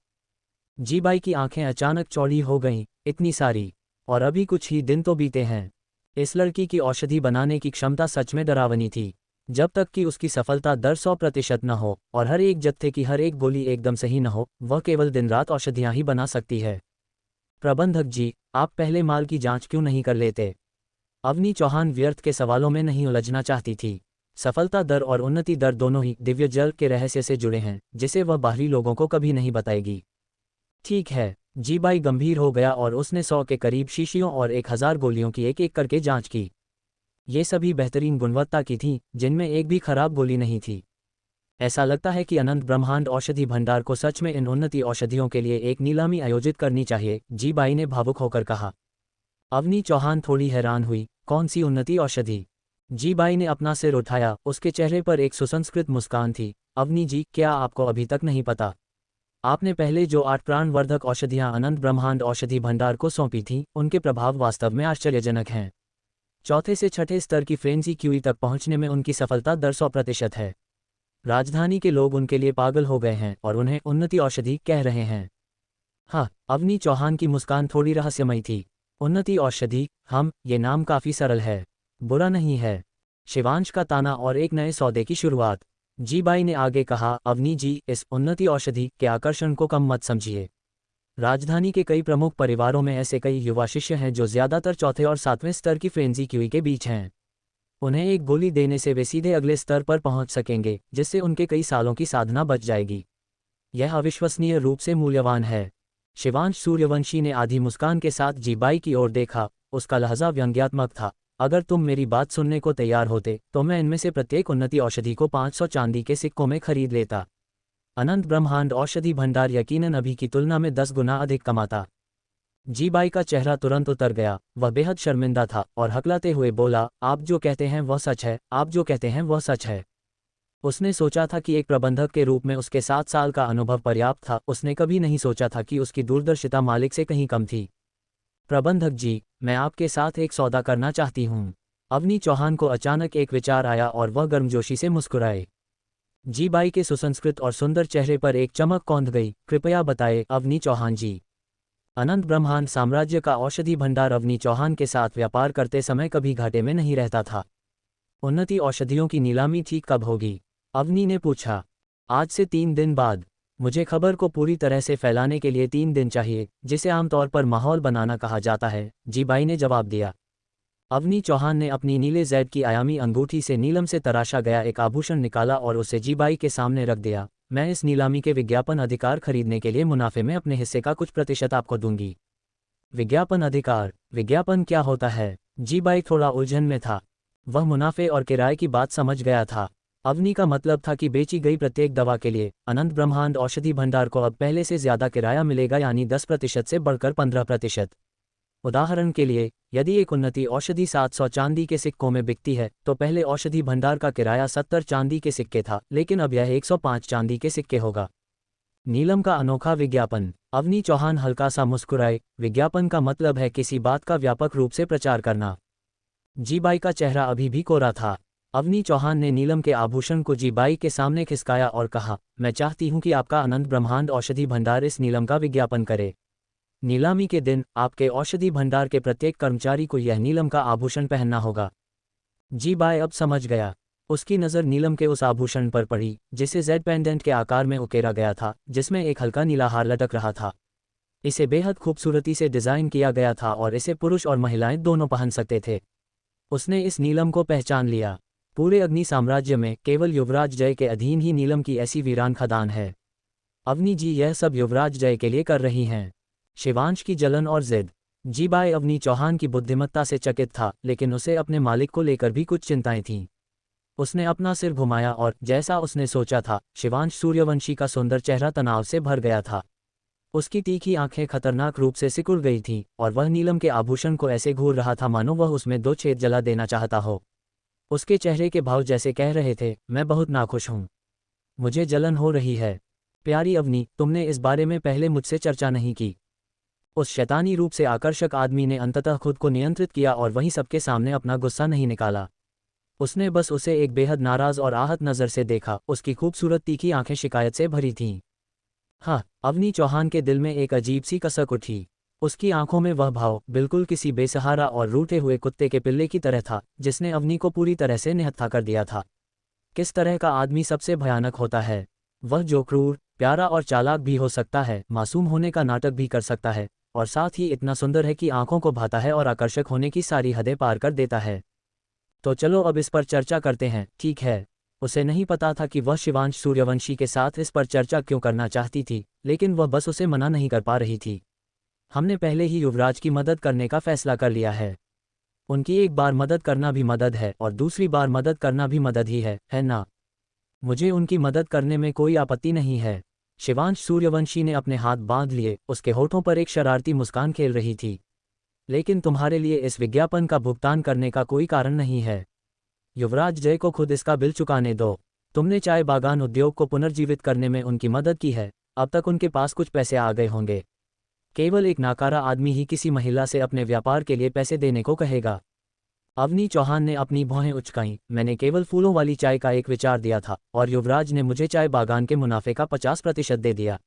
जीबाई की आंखें अचानक चौड़ी हो गईं, इतनी सारी, और अभी कुछ ही दिन तो बीते हैं। इस लड़की की औषधि बनाने की क्षमता सच में डरावनी थी। जब तक कि उसकी सफलता दर 100% न हो और हर एक जत्थे की हर एक गोली एकदम सही न हो, वह केवल दिन रात औषधियां ही बना सकती है। प्रबंधक जी, आप पहले माल की जांच क्यों नहीं कर लेते? अवनी चौहान व्यर्थ के सवालों में नहीं उलझना चाहती थी। सफलता दर और उन्नति दर दोनों ही दिव्य जल के रहस्य से जुड़े हैं, जिसे वह बाहरी लोगों को कभी नहीं बताएगी। ठीक है। जीबाई गंभीर हो गया और उसने 100 के करीब शीशियों और 1000 गोलियों की एक एक करके जांच की। ये सभी बेहतरीन गुणवत्ता की थीं, जिनमें एक भी खराब गोली नहीं थी। ऐसा लगता है कि अनंत ब्रह्मांड औषधि भंडार को सच में इन उन्नति औषधियों के लिए एक नीलामी आयोजित करनी चाहिए, जीबाई ने भावुक होकर कहा। अवनी चौहान थोड़ी हैरान हुई, कौन सी उन्नति औषधि? जीबाई ने अपना सिर उठाया, उसके चेहरे पर एक सुसंस्कृत मुस्कान थी। अवनी जी, क्या आपको अभी तक नहीं पता? आपने पहले जो 8 प्राणवर्धक औषधियां अनंत ब्रह्मांड औषधि भंडार को सौंपी थीं, उनके प्रभाव वास्तव में आश्चर्यजनक हैं। चौथे से छठे स्तर की फ्रेंजी क्यूई तक पहुंचने में उनकी सफलता दर 100% है। राजधानी के लोग उनके लिए पागल हो गए हैं और उन्हें उन्नति औषधि कह रहे हैं। हाँ, अवनी चौहान की मुस्कान थोड़ी रहस्यमयी थी। उन्नति औषधि, ये नाम काफी सरल है, बुरा नहीं है। शिवांश का ताना और एक नए सौदे की शुरुआत। जीबाई ने आगे कहा, अवनी जी, इस उन्नति औषधि के आकर्षण को कम मत समझिए। राजधानी के कई प्रमुख परिवारों में ऐसे कई युवा शिष्य हैं जो ज्यादातर चौथे और 7वें स्तर की फ्रेंजी क्यूई के बीच हैं। उन्हें एक गोली देने से वे सीधे अगले स्तर पर पहुंच सकेंगे, जिससे उनके कई सालों की साधना बच जाएगी। यह अविश्वसनीय रूप से मूल्यवान है। शिवांश सूर्यवंशी ने आधी मुस्कान के साथ जीबाई की ओर देखा। उसका लहजा व्यंग्यात्मक था। अगर तुम मेरी बात सुनने को तैयार होते तो मैं इनमें से प्रत्येक उन्नति औषधि को 500 चांदी के सिक्कों में खरीद लेता। अनंत ब्रह्मांड औषधि भंडार यकीनन अभी की तुलना में 10 गुना अधिक कमाता। जीबाई का चेहरा तुरंत उतर गया। वह बेहद शर्मिंदा था और हकलाते हुए बोला, आप जो कहते हैं वह सच है, आप जो कहते हैं वह सच है। उसने सोचा था कि एक प्रबंधक के रूप में उसके 7 साल का अनुभव पर्याप्त था। उसने कभी नहीं सोचा था कि उसकी दूरदर्शिता मालिक से कहीं कम थी। प्रबंधक जी, मैं आपके साथ एक सौदा करना चाहती हूँ। अवनी चौहान को अचानक एक विचार आया और वह गर्मजोशी से मुस्कुराए। जीबाई के सुसंस्कृत और सुंदर चेहरे पर एक चमक कौंध गई। कृपया बताएं अवनी चौहान जी। अनंत ब्रह्मांड साम्राज्य का औषधि भंडार अवनी चौहान के साथ व्यापार करते समय कभी घाटे में नहीं रहता था। उन्नति औषधियों की नीलामी ठीक कब होगी? अवनी ने पूछा। आज से 3 दिन बाद। मुझे खबर को पूरी तरह से फैलाने के लिए 3 दिन चाहिए, जिसे आमतौर पर माहौल बनाना कहा जाता है, जीबाई ने जवाब दिया। अवनी चौहान ने अपनी नीले जैद की आयामी अंगूठी से नीलम से तराशा गया एक आभूषण निकाला और उसे जीबाई के सामने रख दिया। मैं इस नीलामी के विज्ञापन अधिकार खरीदने के लिए मुनाफे में अपने हिस्से का कुछ प्रतिशत आपको दूंगी। विज्ञापन अधिकार? विज्ञापन क्या होता है? जीबाई थोड़ा उलझन में था। वह मुनाफे और किराए की बात समझ गया था। अवनी का मतलब था कि बेची गई प्रत्येक दवा के लिए अनंत ब्रह्मांड औषधि भंडार को अब पहले से ज्यादा किराया मिलेगा, यानी 10% से बढ़कर 15%। उदाहरण के लिए, यदि एक उन्नति औषधि 700 चांदी के सिक्कों में बिकती है, तो पहले औषधि भंडार का किराया 70 चांदी के सिक्के था, लेकिन अब यह 105 चांदी के सिक्के होगा। नीलम का अनोखा विज्ञापन। अवनी चौहान हल्का सा मुस्कुराए। विज्ञापन का मतलब है किसी बात का व्यापक रूप से प्रचार करना। जीबाई का चेहरा अभी भी कोरा था। अवनी चौहान ने नीलम के आभूषण को जीबाई के सामने खिसकाया और कहा, मैं चाहती हूं कि आपका अनंत ब्रह्मांड औषधि भंडार इस नीलम का विज्ञापन करे। नीलामी के दिन आपके औषधि भंडार के प्रत्येक कर्मचारी को यह नीलम का आभूषण पहनना होगा। जीबाई अब समझ गया। उसकी नज़र नीलम के उस आभूषण पर पड़ी, जिसे जेड पेंडेंट के आकार में उकेरा गया था, जिसमें एक हल्का नीला हार लटक रहा था। इसे बेहद खूबसूरती से डिज़ाइन किया गया था और इसे पुरुष और महिलाएं दोनों पहन सकते थे। उसने इस नीलम को पहचान लिया। पूरे अग्नि साम्राज्य में केवल युवराज जय के अधीन ही नीलम की ऐसी वीरान खदान है। अवनी जी यह सब युवराज जय के लिए कर रही हैं। शिवांश की जलन और जिद। जीबाई अवनी चौहान की बुद्धिमत्ता से चकित था, लेकिन उसे अपने मालिक को लेकर भी कुछ चिंताएं थीं। उसने अपना सिर घुमाया और, जैसा उसने सोचा था, शिवांश सूर्यवंशी का सुंदर चेहरा तनाव से भर गया था। उसकी तीखी आंखें खतरनाक रूप से सिकुड़ गई थीं और वह नीलम के आभूषण को ऐसे घूर रहा था मानो वह उसमें 2 छेद जला देना चाहता हो। उसके चेहरे के भाव जैसे कह रहे थे, मैं बहुत नाखुश हूं। मुझे जलन हो रही है। प्यारी अवनी, तुमने इस बारे में पहले मुझसे चर्चा नहीं की। उस शैतानी रूप से आकर्षक आदमी ने अंततः खुद को नियंत्रित किया और वहीं सबके सामने अपना गुस्सा नहीं निकाला। उसने बस उसे एक बेहद नाराज और आहत नज़र से देखा। उसकी खूबसूरत तीखी आंखें शिकायत से भरी थीं। हाँ, अवनी चौहान के दिल में एक अजीब सी कसक उठी। उसकी आंखों में वह भाव बिल्कुल किसी बेसहारा और रूठे हुए कुत्ते के पिल्ले की तरह था, जिसने अवनी को पूरी तरह से निहत्था कर दिया था। किस तरह का आदमी सबसे भयानक होता है? वह जो क्रूर, प्यारा और चालाक भी हो सकता है, मासूम होने का नाटक भी कर सकता है, और साथ ही इतना सुंदर है कि आंखों को भाता है और आकर्षक होने की सारी हदें पार कर देता है। तो चलो अब इस पर चर्चा करते हैं, ठीक है? उसे नहीं पता था कि वह शिवांश सूर्यवंशी के साथ इस पर चर्चा क्यों करना चाहती थी, लेकिन वह बस उसे मना नहीं कर पा रही थी। हमने पहले ही युवराज की मदद करने का फैसला कर लिया है। उनकी एक बार मदद करना भी मदद है और दूसरी बार मदद करना भी मदद ही है ना? मुझे उनकी मदद करने में कोई आपत्ति नहीं है। शिवांश सूर्यवंशी ने अपने हाथ बांध लिए। उसके होठों पर एक शरारती मुस्कान खेल रही थी। लेकिन तुम्हारे लिए इस विज्ञापन का भुगतान करने का कोई कारण नहीं है। युवराज जय को खुद इसका बिल चुकाने दो। तुमने चाय बागान उद्योग को पुनर्जीवित करने में उनकी मदद की है। अब तक उनके पास कुछ पैसे आ गए होंगे। केवल एक नाकारा आदमी ही किसी महिला से अपने व्यापार के लिए पैसे देने को कहेगा। अवनी चौहान ने अपनी भौहें उचकाईं। मैंने केवल फूलों वाली चाय का एक विचार दिया था और युवराज ने मुझे चाय बागान के मुनाफे का 50% दे दिया।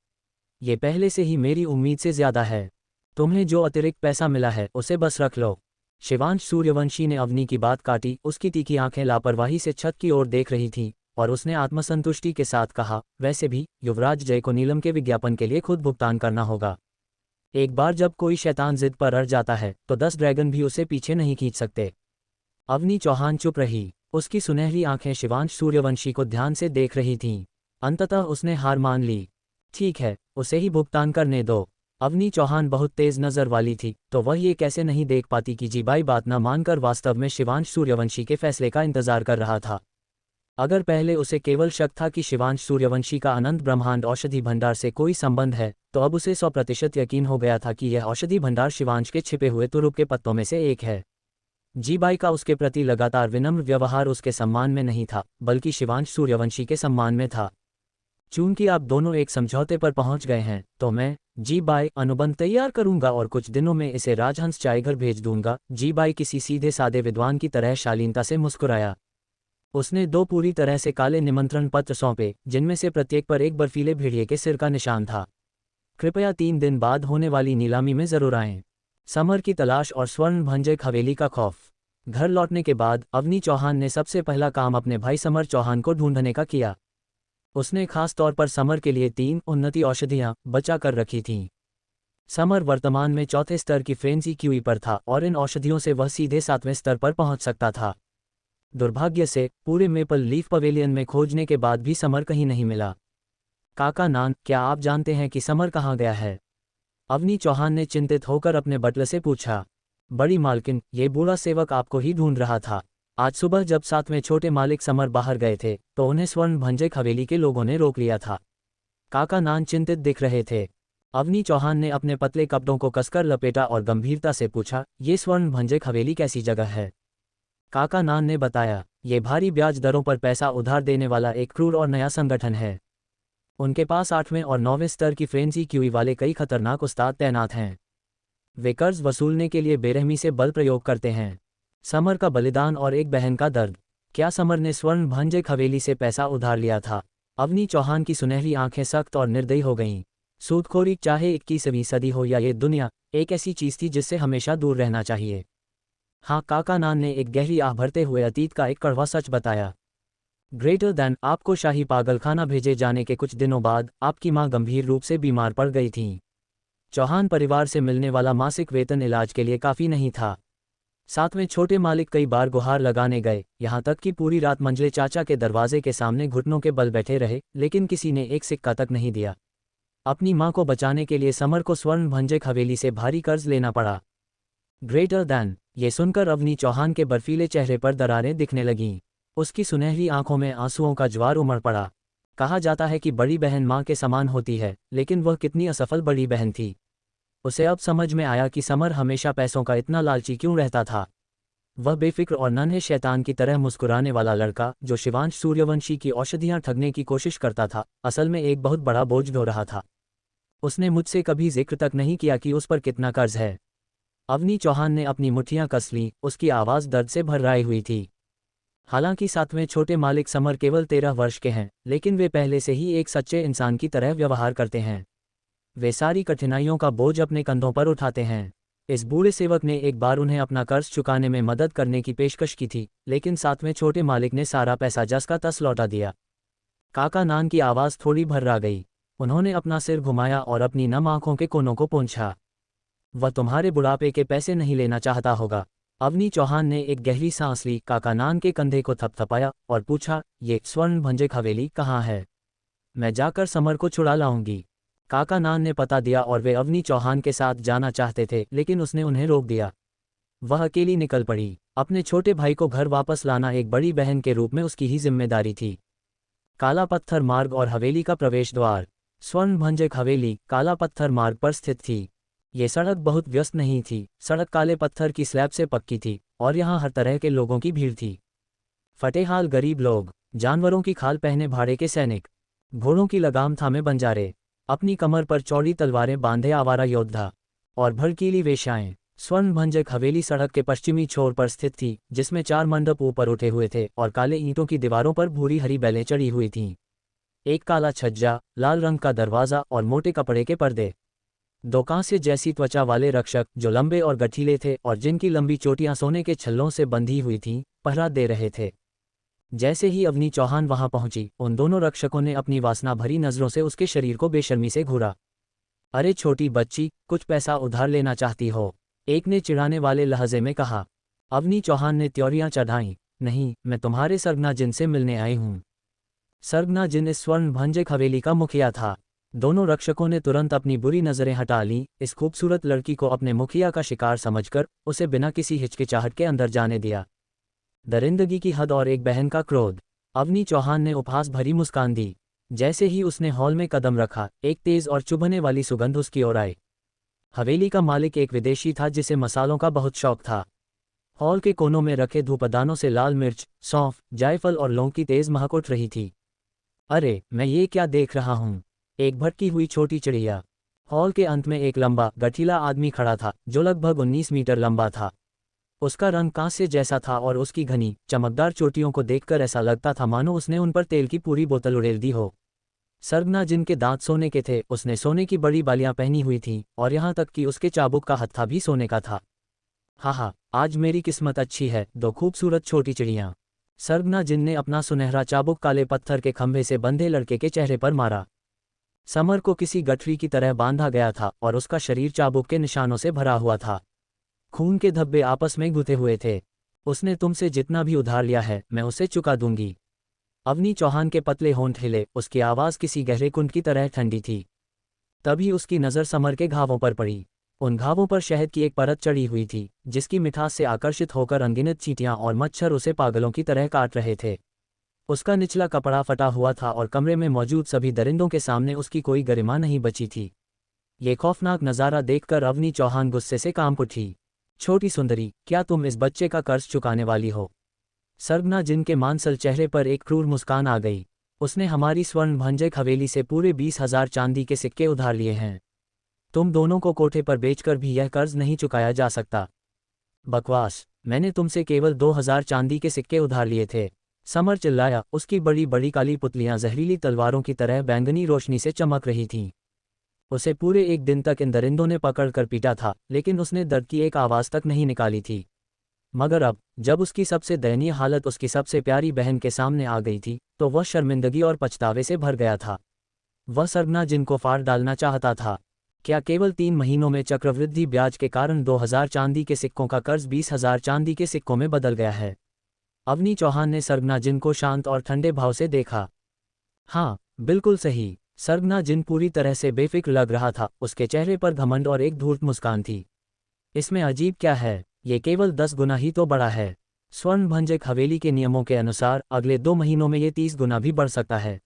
ये पहले से ही मेरी उम्मीद से ज्यादा है। तुम्हें जो अतिरिक्त पैसा मिला है उसे बस रख लो। शिवांश सूर्यवंशी ने अवनी की बात काटी। उसकी तीखी आंखें लापरवाही से छत की ओर देख रही थीं और उसने आत्मसंतुष्टि के साथ कहा, वैसे भी युवराज जय को नीलम के विज्ञापन के लिए खुद भुगतान करना होगा। एक बार जब कोई शैतान जिद पर अड़ जाता है तो 10 ड्रैगन भी उसे पीछे नहीं खींच सकते। अवनी चौहान चुप रही। उसकी सुनहरी आंखें शिवांश सूर्यवंशी को ध्यान से देख रही थीं। अंततः उसने हार मान ली। ठीक है, उसे ही भुगतान करने दो। अवनी चौहान बहुत तेज नज़र वाली थी, तो वह ये कैसे नहीं देख पाती कि जीबाई बात न मानकर वास्तव में शिवांश सूर्यवंशी के फैसले का इंतजार कर रहा था। अगर पहले उसे केवल शक था कि शिवांश सूर्यवंशी का अनंत ब्रह्मांड औषधि भंडार से कोई संबंध है, तो अब उसे 100% यकीन हो गया था कि यह औषधि भंडार शिवांश के छिपे हुए तुरुप के पत्तों में से एक है। जीबाई का उसके प्रति लगातार विनम्र व्यवहार उसके सम्मान में नहीं था, बल्कि शिवांश सूर्यवंशी के सम्मान में था। चूंकि आप दोनों एक समझौते पर पहुंच गए हैं, तो मैं जीबाई अनुबंध तैयार करूंगा और कुछ दिनों में इसे राजहंस चायघर भेज दूंगा। जीबाई किसी सीधे सादे विद्वान की तरह शालीनता से मुस्कुराया। उसने 2 पूरी तरह से काले निमंत्रण पत्र सौंपे, जिनमें से प्रत्येक पर एक बर्फीले भेड़िए के सिर का निशान था। कृपया 3 दिन बाद होने वाली नीलामी में जरूर आएं। समर की तलाश और स्वर्ण भंजक हवेली का खौफ। घर लौटने के बाद अवनी चौहान ने सबसे पहला काम अपने भाई समर चौहान को ढूंढने का किया। उसने खास तौर पर समर के लिए 3 उन्नति औषधियां बचा कर रखी थीं। समर वर्तमान में 4थे स्तर की फ्रेंजी क्यूई पर था और इन औषधियों से वह सीधे 7वें स्तर पर पहुंच सकता था। दुर्भाग्य से पूरे मेपल लीफ पवेलियन में खोजने के बाद भी समर कहीं नहीं मिला। काका नान, क्या आप जानते हैं कि समर कहाँ गया है? अवनी चौहान ने चिंतित होकर अपने बटलर से पूछा। बड़ी मालकिन, ये बूढ़ा सेवक आपको ही ढूंढ रहा था। आज सुबह जब 7वें छोटे मालिक समर बाहर गए थे, तो उन्हें स्वर्ण भंजक हवेली के लोगों ने रोक लिया था। काका नान चिंतित दिख रहे थे। अवनी चौहान ने अपने पतले कपड़ों को कसकर लपेटा और गंभीरता से पूछा, ये स्वर्ण भंजक हवेली कैसी जगह है? काका नान ने बताया, ये भारी ब्याज दरों पर पैसा उधार देने वाला एक क्रूर और नया संगठन है। उनके पास 8वें और 9वें स्तर की फ्रेंजी क्यूई वाले कई खतरनाक उस्ताद तैनात हैं। वे कर्ज वसूलने के लिए बेरहमी से बल प्रयोग करते हैं। समर का बलिदान और एक बहन का दर्द। क्या समर ने स्वर्ण भंजक हवेली से पैसा उधार लिया था? अवनी चौहान की सुनहरी आंखें सख्त और निर्दयी हो गईं। सूदखोरी, चाहे 21वीं सदी हो या ये दुनिया, एक ऐसी चीज थी जिससे हमेशा दूर रहना चाहिए। हाँ, काका नान ने एक गहरी आह भरते हुए अतीत का एक कड़वा सच बताया। ग्रेटर दैन आपको शाही पागलखाना भेजे जाने के कुछ दिनों बाद आपकी मां गंभीर रूप से बीमार पड़ गई थीं। चौहान परिवार से मिलने वाला मासिक वेतन इलाज के लिए काफी नहीं था। 7वें छोटे मालिक कई बार गुहार लगाने गए, यहां तक कि पूरी रात मंझले चाचा के दरवाजे के सामने घुटनों के बल बैठे रहे, लेकिन किसी ने एक सिक्का तक नहीं दिया। अपनी मां को बचाने के लिए समर को स्वर्ण भंजक हवेली से भारी कर्ज लेना पड़ा। ग्रेटर दैन, ये सुनकर अवनी चौहान के बर्फीले चेहरे पर दरारें दिखने लगीं। उसकी सुनहरी आंखों में आंसुओं का ज्वार उमड़ पड़ा। कहा जाता है कि बड़ी बहन मां के समान होती है, लेकिन वह कितनी असफल बड़ी बहन थी। उसे अब समझ में आया कि समर हमेशा पैसों का इतना लालची क्यों रहता था। वह बेफिक्र और नन्हे शैतान की तरह मुस्कुराने वाला लड़का, जो शिवांश सूर्यवंशी की औषधियां ठगने की कोशिश करता था, असल में एक बहुत बड़ा बोझ ढो रहा था। उसने मुझसे कभी जिक्र तक नहीं किया कि उस पर कितना कर्ज है। अवनी चौहान ने अपनी मुट्ठियां कस लीं, उसकी आवाज़ दर्द से भर्राई हुई थी। हालांकि 7वें छोटे मालिक समर केवल 13 वर्ष के हैं, लेकिन वे पहले से ही एक सच्चे इंसान की तरह व्यवहार करते हैं। वे सारी कठिनाइयों का बोझ अपने कंधों पर उठाते हैं। इस बूढ़े सेवक ने एक बार उन्हें अपना कर्ज चुकाने में मदद करने की पेशकश की थी, लेकिन 7वें छोटे मालिक ने सारा पैसा जस का तस लौटा दिया। काका नान की आवाज़ थोड़ी भर्रा गई। उन्होंने अपना सिर घुमाया और अपनी नम आंखों के कोनों को पोंछा। वह तुम्हारे बुढ़ापे के पैसे नहीं लेना चाहता होगा। अवनी चौहान ने एक गहरी सांस ली, काका नान के कंधे को थपथपाया और पूछा, ये स्वर्ण भंजक हवेली कहाँ है? मैं जाकर समर को छुड़ा लाऊंगी। काका नान ने पता दिया और वे अवनी चौहान के साथ जाना चाहते थे, लेकिन उसने उन्हें रोक दिया। वह अकेली निकल पड़ी। अपने छोटे भाई को घर वापस लाना एक बड़ी बहन के रूप में उसकी ही जिम्मेदारी थी। काला पत्थर मार्ग और हवेली का प्रवेश द्वार। स्वर्ण भंजक हवेली काला पत्थर मार्ग पर स्थित थी। ये सड़क बहुत व्यस्त नहीं थी। सड़क काले पत्थर की स्लैब से पक्की थी और यहाँ हर तरह के लोगों की भीड़ थी। फटेहाल गरीब लोग, जानवरों की खाल पहने भाड़े के सैनिक, घोड़ों की लगाम थामे बंजारे, अपनी कमर पर चौड़ी तलवारें बांधे आवारा योद्धा और भड़कीली वेश्याएं। स्वर्ण भंजक हवेली सड़क के पश्चिमी छोर पर स्थित थी, जिसमें 4 मंडप ऊपर उठे हुए थे और काले ईंटों की दीवारों पर भूरी हरी बेलें चढ़ी हुई थीं। एक काला छज्जा, लाल रंग का दरवाज़ा और मोटे कपड़े के पर्दे। 2 कांस्य जैसी त्वचा वाले रक्षक, जो लंबे और गठीले थे और जिनकी लंबी चोटियां सोने के छल्लों से बंधी हुई थीं, पहरा दे रहे थे। जैसे ही अवनी चौहान वहां पहुंची, उन दोनों रक्षकों ने अपनी वासना भरी नजरों से उसके शरीर को बेशर्मी से घूरा। अरे छोटी बच्ची, कुछ पैसा उधार लेना चाहती हो? एक ने चिढ़ाने वाले लहजे में कहा। अवनी चौहान ने त्योरियां चढ़ाईं। नहीं, मैं तुम्हारे सरगना जिन से मिलने आई हूं। सरगना जिन इस स्वर्ण भंजक हवेली का मुखिया था। दोनों रक्षकों ने तुरंत अपनी बुरी नजरें हटा लीं। इस खूबसूरत लड़की को अपने मुखिया का शिकार समझकर उसे बिना किसी हिचकिचाहट के अंदर जाने दिया। दरिंदगी की हद और एक बहन का क्रोध। अवनी चौहान ने उपहास भरी मुस्कान दी। जैसे ही उसने हॉल में कदम रखा, एक तेज और चुभने वाली सुगंध उसकी ओर आई। हवेली का मालिक एक विदेशी था जिसे मसालों का बहुत शौक था। हॉल के कोनों में रखे धूपदानों से लाल मिर्च, सौंफ, जायफल और लौंग की तेज महक उठ रही थी। अरे, मैं ये क्या देख रहा हूँ? एक भटकी हुई छोटी चिड़िया। हॉल के अंत में एक लंबा, गठीला आदमी खड़ा था, जो लगभग 19 मीटर लंबा था। उसका रंग कांस्य जैसा था और उसकी घनी, चमकदार चोटियों को देखकर ऐसा लगता था मानो उसने उन पर तेल की पूरी बोतल उड़ेल दी हो। सरगना जिनके दांत सोने के थे, उसने सोने की बड़ी बालियां पहनी हुई थीं, और यहाँ तक कि उसके चाबुक का हत्था भी सोने का था। हाँ, आज मेरी किस्मत अच्छी है, दो खूबसूरत छोटी चिड़ियाँ। सरगना जिन ने अपना सुनहरा चाबुक काले पत्थर के खंभे से बंधे लड़के के चेहरे पर मारा। समर को किसी गठरी की तरह बांधा गया था और उसका शरीर चाबुक के निशानों से भरा हुआ था। खून के धब्बे आपस में गुथे हुए थे। उसने तुमसे जितना भी उधार लिया है, मैं उसे चुका दूंगी। अवनी चौहान के पतले होंठ हिले, उसकी आवाज़ किसी गहरे कुंड की तरह ठंडी थी। तभी उसकी नज़र समर के घावों पर पड़ी। उन घावों पर शहद की एक परत चढ़ी हुई थी, जिसकी मिठास से आकर्षित होकर अनगिनत चींटियां और मच्छर उसे पागलों की तरह काट रहे थे। उसका निचला कपड़ा फटा हुआ था और कमरे में मौजूद सभी दरिंदों के सामने उसकी कोई गरिमा नहीं बची थी। ये खौफनाक नज़ारा देखकर अवनी चौहान गुस्से से कांप उठी। छोटी सुंदरी, क्या तुम इस बच्चे का कर्ज चुकाने वाली हो? सरगना जिन के मांसल चेहरे पर एक क्रूर मुस्कान आ गई। उसने हमारी स्वर्ण भंजक हवेली से पूरे 20,000 चांदी के सिक्के उधार लिए हैं। तुम दोनों को कोठे पर बेचकर भी यह कर्ज नहीं चुकाया जा सकता। बकवास, मैंने तुमसे केवल 2,000 चांदी के सिक्के उधार लिए थे। समर चिल्लाया, उसकी बड़ी बड़ी काली पुतलियां जहरीली तलवारों की तरह बैंगनी रोशनी से चमक रही थीं। उसे पूरे एक दिन तक इन दरिंदों ने पकड़ कर पीटा था, लेकिन उसने दर्द की एक आवाज़ तक नहीं निकाली थी। मगर अब, जब उसकी सबसे दयनीय हालत उसकी सबसे प्यारी बहन के सामने आ गई थी, तो वह शर्मिंदगी और पछतावे से भर गया था। वह सरगना जिनको फाड़ डालना चाहता था। क्या केवल 3 महीनों में चक्रवृद्धि ब्याज के कारण 2,000 चांदी के सिक्कों का कर्ज 20,000 चांदी के सिक्कों में बदल गया है? अवनी चौहान ने सरगना जिन को शांत और ठंडे भाव से देखा। हाँ, बिल्कुल सही। सरगना जिन पूरी तरह से बेफिक्र लग रहा था, उसके चेहरे पर घमंड और एक धूर्त मुस्कान थी। इसमें अजीब क्या है? ये केवल 10 गुना ही तो बड़ा है। स्वर्ण भंजक हवेली के नियमों के अनुसार अगले 2 महीनों में ये 30 गुना भी बढ़ सकता है।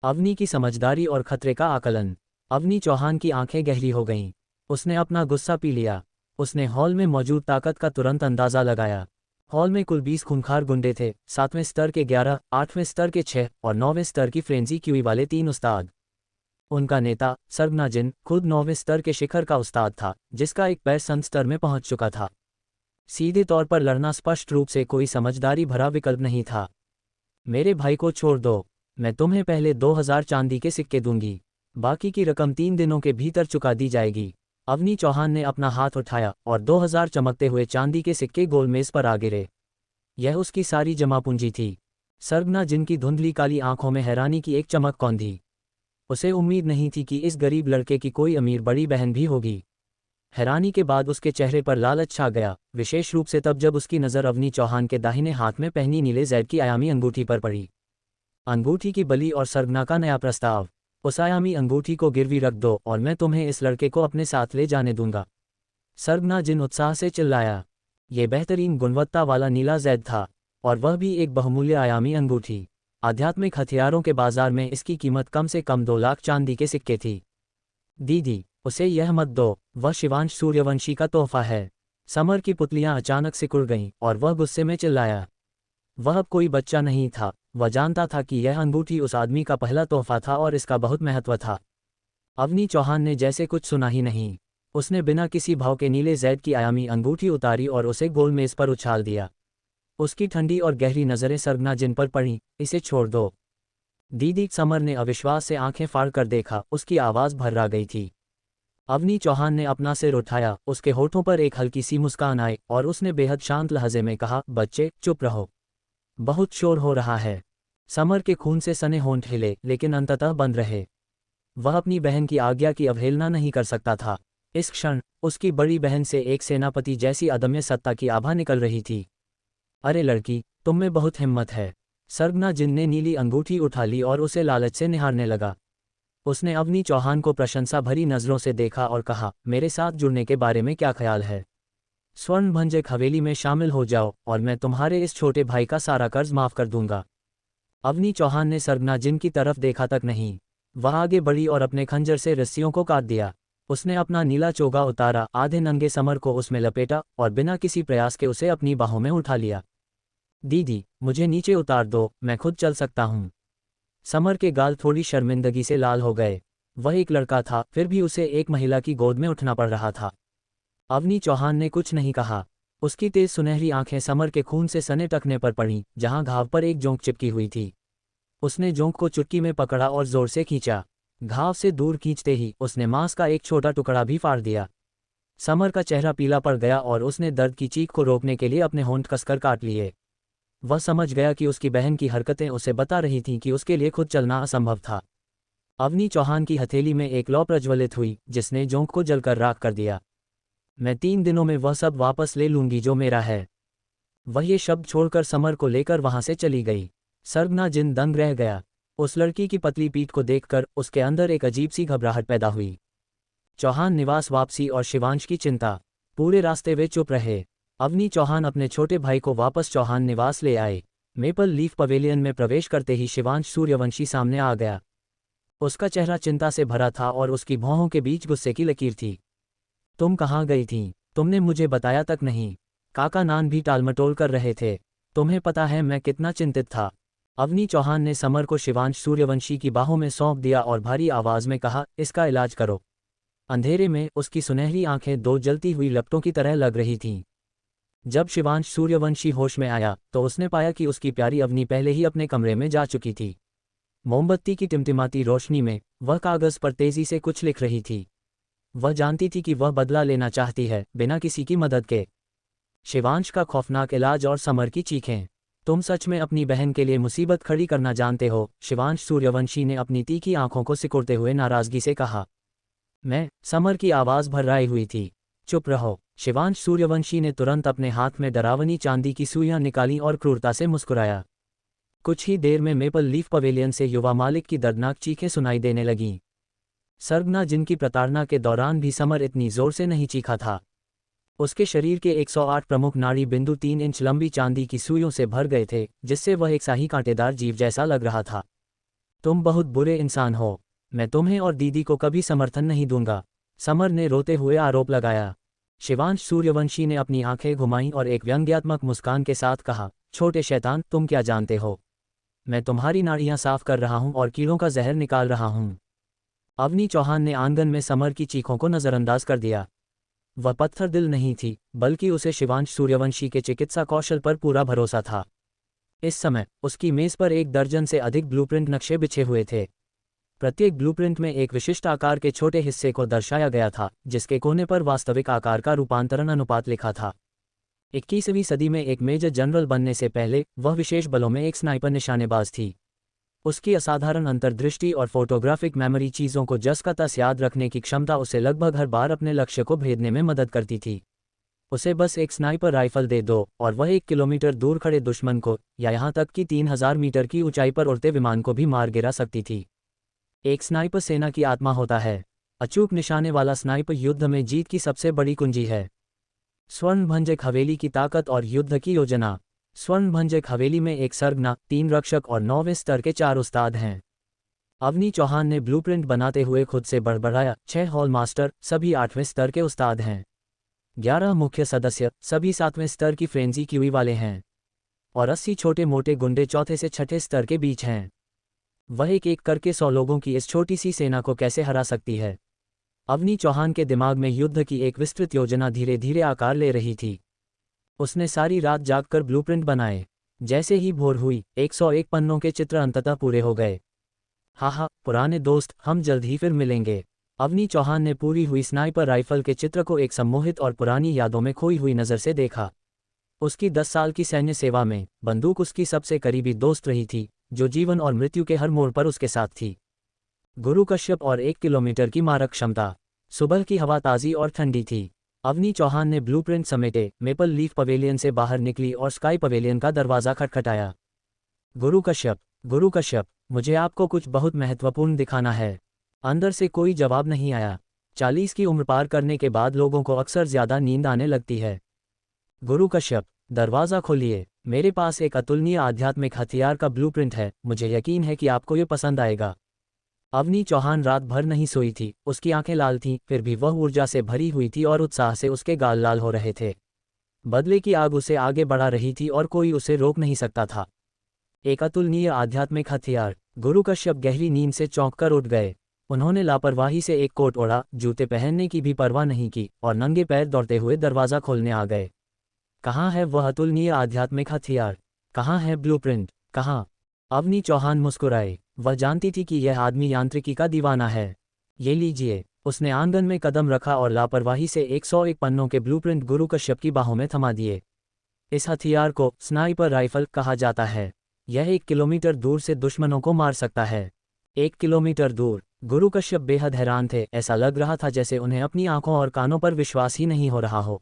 अवनी की समझदारी और खतरे का आकलन। अवनी चौहान की आंखें गहरी हो गईं। उसने अपना गुस्सा पी लिया। उसने हॉल में मौजूद ताकत का तुरंत अंदाजा लगाया। हॉल में कुल 20 खूंखार गुंडे थे, 7वें स्तर के 11, 8वें स्तर के 6 और 9वें स्तर की फ्रेंजी क्यूई वाले 3 उस्ताद। उनका नेता, सरगना जिन, खुद 9वें स्तर के शिखर का उस्ताद था, जिसका एक पैर संत स्तर में पहुंच चुका था। सीधे तौर पर लड़ना स्पष्ट रूप से कोई समझदारी भरा विकल्प नहीं था। मेरे भाई को छोड़ दो। मैं तुम्हें पहले 2,000 चांदी के सिक्के दूंगी। बाकी की रकम 3 दिनों के भीतर चुका दी जाएगी। अवनी चौहान ने अपना हाथ उठाया और 2,000 चमकते हुए चांदी के सिक्के गोलमेज पर आ गिरे। यह उसकी सारी जमा पूंजी थी। सरगना जिनकी धुंधली काली आंखों में हैरानी की एक चमक कौंधी। उसे उम्मीद नहीं थी कि इस गरीब लड़के की कोई अमीर बड़ी बहन भी होगी। हैरानी के बाद उसके चेहरे पर लालच छा गया, विशेष रूप से तब जब उसकी नज़र अवनी चौहान के दाहिने हाथ में पहनी नीले जैद की आयामी अंगूठी पर पड़ी। अंगूठी की बलि और सरगना का नया प्रस्ताव। उस आयामी अंगूठी को गिरवी रख दो और मैं तुम्हें इस लड़के को अपने साथ ले जाने दूंगा। सरगना जिन उत्साह से चिल्लाया। ये बेहतरीन गुणवत्ता वाला नीला जैद था, और वह भी एक बहुमूल्य आयामी अंगूठी। आध्यात्मिक हथियारों के बाजार में इसकी कीमत कम से कम 2 लाख चांदी के सिक्के थी। दीदी, उसे यह मत दो, वह शिवांश सूर्यवंशी का तोहफा है। समर की पुतलियां अचानक सिकुड़ गईं और वह गुस्से में चिल्लाया। वह अब कोई बच्चा नहीं था, वह जानता था कि यह अंगूठी उस आदमी का पहला तोहफा था और इसका बहुत महत्व था। अवनी चौहान ने जैसे कुछ सुना ही नहीं। उसने बिना किसी भाव के नीले जैद की आयामी अंगूठी उतारी और उसे गोलमेज पर उछाल दिया। उसकी ठंडी और गहरी नज़रें सरगना जिन पर पड़ीं। इसे छोड़ दो दीदी। समर ने अविश्वास से आंखें फाड़ कर देखा, उसकी आवाज़ भर्रा गई थी। अवनी चौहान ने अपना सिर उठाया, उसके होठों पर एक हल्की सी मुस्कान आई और उसने बेहद शांत लहजे में कहा, बच्चे, चुप रहो। बहुत शोर हो रहा है। समर के खून से सने होंठ हिले, लेकिन अंततः बंद रहे। वह अपनी बहन की आज्ञा की अवहेलना नहीं कर सकता था। इस क्षण उसकी बड़ी बहन से एक सेनापति जैसी अदम्य सत्ता की आभा निकल रही थी। अरे लड़की, तुम में बहुत हिम्मत है। सरगना जिन ने नीली अंगूठी उठा ली और उसे लालच से निहारने लगा। उसने अवनी चौहान को प्रशंसा भरी नज़रों से देखा और कहा, मेरे साथ जुड़ने के बारे में क्या ख्याल है? स्वर्ण भंजक हवेली में शामिल हो जाओ और मैं तुम्हारे इस छोटे भाई का सारा कर्ज माफ़ कर दूंगा। अवनी चौहान ने सरगना जिन की तरफ देखा तक नहीं। वह आगे बढ़ी और अपने खंजर से रस्सियों को काट दिया। उसने अपना नीला चोगा उतारा, आधे नंगे समर को उसमें लपेटा और बिना किसी प्रयास के उसे अपनी बाहों में उठा लिया। दीदी, मुझे नीचे उतार दो, मैं खुद चल सकता हूँ। समर के गाल थोड़ी शर्मिंदगी से लाल हो गए। वह एक लड़का था, फिर भी उसे एक महिला की गोद में उठना पड़ रहा था। अवनी चौहान ने कुछ नहीं कहा। उसकी तेज सुनहरी आंखें समर के खून से सने टखने पर पड़ीं, जहां घाव पर एक जोंक चिपकी हुई थी। उसने जोंक को चुटकी में पकड़ा और जोर से खींचा। घाव से दूर खींचते ही उसने मांस का एक छोटा टुकड़ा भी फाड़ दिया। समर का चेहरा पीला पड़ गया और उसने दर्द की चीख को रोकने के लिए अपने होंठ कसकर काट लिए। वह समझ गया कि उसकी बहन की हरकतें उसे बता रही थीं कि उसके लिए खुद चलना असंभव था। अवनी चौहान की हथेली में एक लौ प्रज्वलित हुई, जिसने जोंक को जलकर राख कर दिया। मैं 3 दिनों में वह सब वापस ले लूंगी जो मेरा है। वह ये शब्द छोड़कर समर को लेकर वहां से चली गई। सरगना जिन दंग रह गया। उस लड़की की पतली पीठ को देखकर उसके अंदर एक अजीब सी घबराहट पैदा हुई। चौहान निवास वापसी और शिवांश की चिंता। पूरे रास्ते वे चुप रहे। अवनी चौहान अपने छोटे भाई को वापस चौहान निवास ले आए। मेपल लीफ पवेलियन में प्रवेश करते ही शिवांश सूर्यवंशी सामने आ गया। उसका चेहरा चिंता से भरा था और उसकी भौहों के बीच गुस्से की लकीर थी। तुम कहाँ गई थीं? तुमने मुझे बताया तक नहीं। काका नान भी टालमटोल कर रहे थे। तुम्हें पता है मैं कितना चिंतित था। अवनी चौहान ने समर को शिवांश सूर्यवंशी की बाहों में सौंप दिया और भारी आवाज में कहा, इसका इलाज करो। अंधेरे में उसकी सुनहरी आंखें 2 जलती हुई लपटों की तरह लग रही थीं। जब शिवांश सूर्यवंशी होश में आया तो उसने पाया कि उसकी प्यारी अवनी पहले ही अपने कमरे में जा चुकी थी। मोमबत्ती की टिमटिमाती रोशनी में वह कागज पर तेजी से कुछ लिख रही थी। वह जानती थी कि वह बदला लेना चाहती है, बिना किसी की मदद के। शिवांश का खौफनाक इलाज और समर की चीखें। तुम सच में अपनी बहन के लिए मुसीबत खड़ी करना जानते हो, शिवांश सूर्यवंशी ने अपनी तीखी आंखों को सिकुड़ते हुए नाराजगी से कहा। मैं, समर की आवाज भर्राई हुई थी। चुप रहो। शिवांश सूर्यवंशी ने तुरंत अपने हाथ में डरावनी चांदी की सुइयां निकाली और क्रूरता से मुस्कुराया। कुछ ही देर में मेपल लीफ पवेलियन से युवा मालिक की दर्दनाक चीखें सुनाई देने लगीं। सरगना जिनकी प्रताड़ना के दौरान भी समर इतनी जोर से नहीं चीखा था। उसके शरीर के 108 प्रमुख नाड़ी बिंदु 3 इंच लंबी चांदी की सुइयों से भर गए थे, जिससे वह एक शाही कांटेदार जीव जैसा लग रहा था। तुम बहुत बुरे इंसान हो। मैं तुम्हें और दीदी को कभी समर्थन नहीं दूंगा, समर ने रोते हुए आरोप लगाया। शिवांश सूर्यवंशी ने अपनी आंखें घुमाईं और एक व्यंग्यात्मक मुस्कान के साथ कहा, छोटे शैतान, तुम क्या जानते हो? मैं तुम्हारी नाड़ियां साफ कर रहा हूं और कीड़ों का जहर निकाल रहा हूं। अवनी चौहान ने आंगन में समर की चीखों को नजरअंदाज कर दिया। वह पत्थर दिल नहीं थी, बल्कि उसे शिवांश सूर्यवंशी के चिकित्सा कौशल पर पूरा भरोसा था। इस समय उसकी मेज पर 1 दर्जन से अधिक ब्लूप्रिंट नक्शे बिछे हुए थे। प्रत्येक ब्लूप्रिंट में एक विशिष्ट आकार के छोटे हिस्से को दर्शाया गया था, जिसके कोने पर वास्तविक आकार का रूपांतरण अनुपात लिखा था। 21वीं सदी में एक मेजर जनरल बनने से पहले वह विशेष बलों में एक स्नाइपर निशानेबाज थी। उसकी असाधारण अंतर्दृष्टि और फोटोग्राफिक मेमोरी चीज़ों को जस का तस याद रखने की क्षमता उसे लगभग हर बार अपने लक्ष्य को भेदने में मदद करती थी। उसे बस एक स्नाइपर राइफल दे दो और वह 1 किलोमीटर दूर खड़े दुश्मन को, या यहाँ तक कि 3000 मीटर की ऊंचाई पर उड़ते विमान को भी मार गिरा सकती थी। एक स्नाइपर सेना की आत्मा होता है। अचूक निशाने वाला स्नाइपर युद्ध में जीत की सबसे बड़ी कुंजी है। स्वर्णभंजक हवेली की ताकत और युद्ध की योजना। स्वर्णभंजक हवेली में एक सरगना, 3 रक्षक और 9वें स्तर के 4 उस्ताद हैं। अवनी चौहान ने ब्लूप्रिंट बनाते हुए खुद से बड़बड़ाया, 6 हॉल मास्टर, सभी 8वें स्तर के उस्ताद हैं। 11 मुख्य सदस्य, सभी 7वें स्तर की फ्रेंजी क्यूई वाले हैं। और 80 छोटे मोटे गुंडे 4थे से 6ठे स्तर के बीच हैं। वह एक एक करके 100 लोगों की इस छोटी सी सेना को कैसे हरा सकती है? अवनी चौहान के दिमाग में युद्ध की एक विस्तृत योजना धीरे धीरे आकार ले रही थी। उसने सारी रात जागकर ब्लूप्रिंट बनाए। जैसे ही भोर हुई, 101 पन्नों के चित्र अंततः पूरे हो गए। हा पुराने दोस्त, हम जल्द ही फिर मिलेंगे। अवनी चौहान ने पूरी हुई स्नाइपर राइफल के चित्र को एक सम्मोहित और पुरानी यादों में खोई हुई नज़र से देखा। उसकी 10 साल की सैन्य सेवा में बंदूक उसकी सबसे करीबी दोस्त रही थी, जो जीवन और मृत्यु के हर मोड़ पर उसके साथ थी। गुरु कश्यप और 1 किलोमीटर की मारक क्षमता। सुबह की हवा ताज़ी और ठंडी थी। अवनी चौहान ने ब्लूप्रिंट समेटे मेपल लीफ पवेलियन से बाहर निकली और स्काई पवेलियन का दरवाज़ा खटखटाया। गुरु कश्यप, मुझे आपको कुछ बहुत महत्वपूर्ण दिखाना है। अंदर से कोई जवाब नहीं आया। 40 की उम्र पार करने के बाद लोगों को अक्सर ज़्यादा नींद आने लगती है। गुरु कश्यप, दरवाज़ा खोलिए, मेरे पास एक अतुलनीय आध्यात्मिक हथियार का ब्लूप्रिंट है, मुझे यकीन है कि आपको ये पसंद आएगा। अवनी चौहान रात भर नहीं सोई थी, उसकी आंखें लाल थीं, फिर भी वह ऊर्जा से भरी हुई थी और उत्साह से उसके गाल लाल हो रहे थे। बदले की आग उसे आगे बढ़ा रही थी और कोई उसे रोक नहीं सकता था। एक अतुलनीय आध्यात्मिक हथियार। गुरु कश्यप गहरी नींद से चौंककर उठ गए। उन्होंने लापरवाही से एक कोट ओढ़ा, जूते पहनने की भी परवाह नहीं की और नंगे पैर दौड़ते हुए दरवाज़ा खोलने आ गए। कहाँ है वह अतुलनीय आध्यात्मिक हथियार? कहाँ है ब्लूप्रिंट? कहाँ? अवनी चौहान मुस्कुराए। वह जानती थी कि यह आदमी यांत्रिकी का दीवाना है। ये लीजिए। उसने आंगन में कदम रखा और लापरवाही से 101 पन्नों के ब्लूप्रिंट गुरु कश्यप की बाहों में थमा दिए। इस हथियार को स्नाइपर राइफल कहा जाता है। यह 1 किलोमीटर दूर से दुश्मनों को मार सकता है। 1 किलोमीटर दूर। गुरु कश्यप बेहद हैरान थे, ऐसा लग रहा था जैसे उन्हें अपनी आंखों और कानों पर विश्वास ही नहीं हो रहा हो।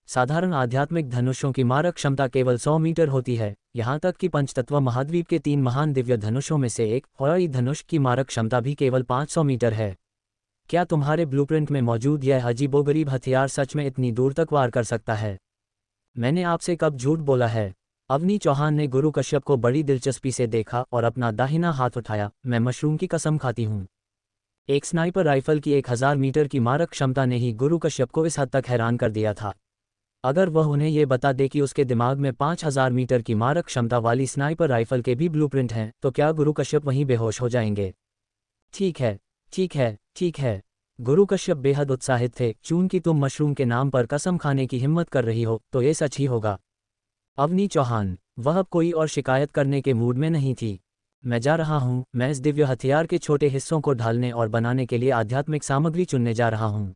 साधारण आध्यात्मिक धनुषों की मारक क्षमता केवल 100 मीटर होती है, यहाँ तक कि पंचतत्व महाद्वीप के 3 महान दिव्य धनुषों में से एक हवाई धनुष की मारक क्षमता भी केवल 500 मीटर है। क्या तुम्हारे ब्लूप्रिंट में मौजूद यह अजीबोगरीब हथियार सच में इतनी दूर तक वार कर सकता है? मैंने आपसे कब झूठ बोला है? अवनी चौहान ने गुरु कश्यप को बड़ी दिलचस्पी से देखा और अपना दाहिना हाथ उठाया। मैं मशरूम की कसम खाती हूँ। एक स्नाइपर राइफल की 1000 मीटर की मारक क्षमता ने ही गुरु कश्यप को इस हद तक हैरान कर दिया था। अगर वह उन्हें ये बता दे कि उसके दिमाग में 5000 मीटर की मारक क्षमता वाली स्नाइपर राइफल के भी ब्लूप्रिंट हैं, तो क्या गुरु कश्यप वहीं बेहोश हो जाएंगे? ठीक है, ठीक है, ठीक है। गुरु कश्यप बेहद उत्साहित थे। चूंकि तुम मशरूम के नाम पर कसम खाने की हिम्मत कर रही हो, तो ये सच ही होगा। अवनी चौहान। वह अब कोई और शिकायत करने के मूड में नहीं थी। मैं जा रहा हूँ। मैं इस दिव्य हथियार के छोटे हिस्सों को ढालने और बनाने के लिए आध्यात्मिक सामग्री चुनने जा रहा हूँ।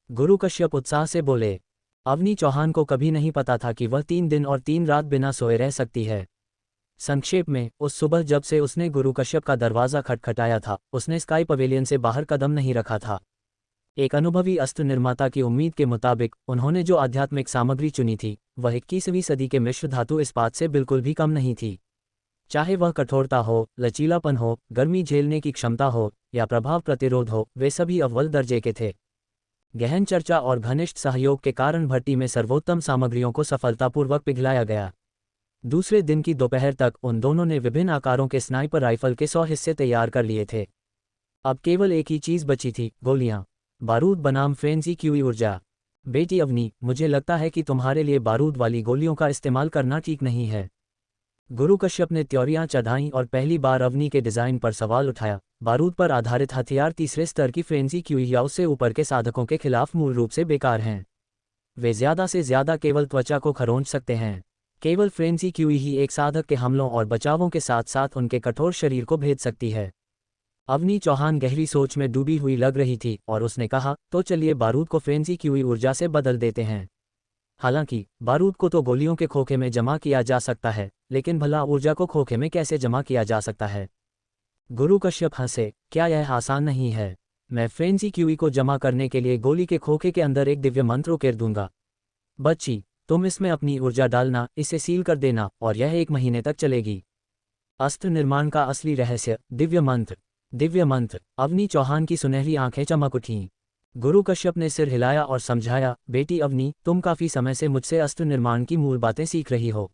गुरु कश्यप उत्साह से बोले। अवनी चौहान को कभी नहीं पता था कि वह 3 दिन और 3 रात बिना सोए रह सकती है। संक्षेप में, उस सुबह जब से उसने गुरु कश्यप का दरवाज़ा खटखटाया था, उसने स्काई पवेलियन से बाहर कदम नहीं रखा था। एक अनुभवी अस्त्र निर्माता की उम्मीद के मुताबिक उन्होंने जो आध्यात्मिक सामग्री चुनी थी, वह 21वीं सदी के मिश्र धातु इस्पात से बिल्कुल भी कम नहीं थी। चाहे वह कठोरता हो, लचीलापन हो, गर्मी झेलने की क्षमता हो या प्रभाव प्रतिरोध हो, वे सभी अव्वल दर्जे के थे। गहन चर्चा और घनिष्ठ सहयोग के कारण भट्टी में सर्वोत्तम सामग्रियों को सफलतापूर्वक पिघलाया गया। दूसरे दिन की दोपहर तक उन दोनों ने विभिन्न आकारों के स्नाइपर राइफल के 100 हिस्से तैयार कर लिए थे। अब केवल एक ही चीज़ बची थी, गोलियां। बारूद बनाम फ्रेंजी की ऊर्जा। बेटी अवनी, मुझे लगता है कि तुम्हारे लिए बारूद वाली गोलियों का इस्तेमाल करना ठीक नहीं है। गुरु कश्यप ने त्योरियां चढ़ाईं और पहली बार अवनी के डिज़ाइन पर सवाल उठाया। बारूद पर आधारित हथियार तीसरे स्तर की फ्रेंजी क्यू या उससे ऊपर के साधकों के खिलाफ मूल रूप से बेकार हैं। वे ज़्यादा से ज़्यादा केवल त्वचा को खरोंच सकते हैं। केवल फ्रेंजी क्यू ही एक साधक के हमलों और बचावों के साथ साथ उनके कठोर शरीर को भेद सकती है। अवनी चौहान गहरी सोच में डूबी हुई लग रही थी और उसने कहा, तो चलिए बारूद को फ्रेंजी क्यू ऊर्जा से बदल देते हैं। हालांकि बारूद को तो गोलियों के खोखे में जमा किया जा सकता है, लेकिन भला ऊर्जा को खोखे में कैसे जमा किया जा सकता है? गुरु कश्यप हंसे। क्या यह आसान नहीं है? मैं फ्रेंजी क्यू को जमा करने के लिए गोली के खोखे के अंदर एक दिव्य मंत्र उकेर दूंगा। बच्ची, तुम इसमें अपनी ऊर्जा डालना, इसे सील कर देना और यह 1 महीने तक चलेगी। अस्त्र निर्माण का असली रहस्य, दिव्य मंत्र। दिव्य मंत्र। अवनी चौहान की सुनहरी आंखें चमक उठीं। गुरु कश्यप ने सिर हिलाया और समझाया, बेटी अवनी, तुम काफ़ी समय से मुझसे अस्त्र निर्माण की मूल बातें सीख रही हो।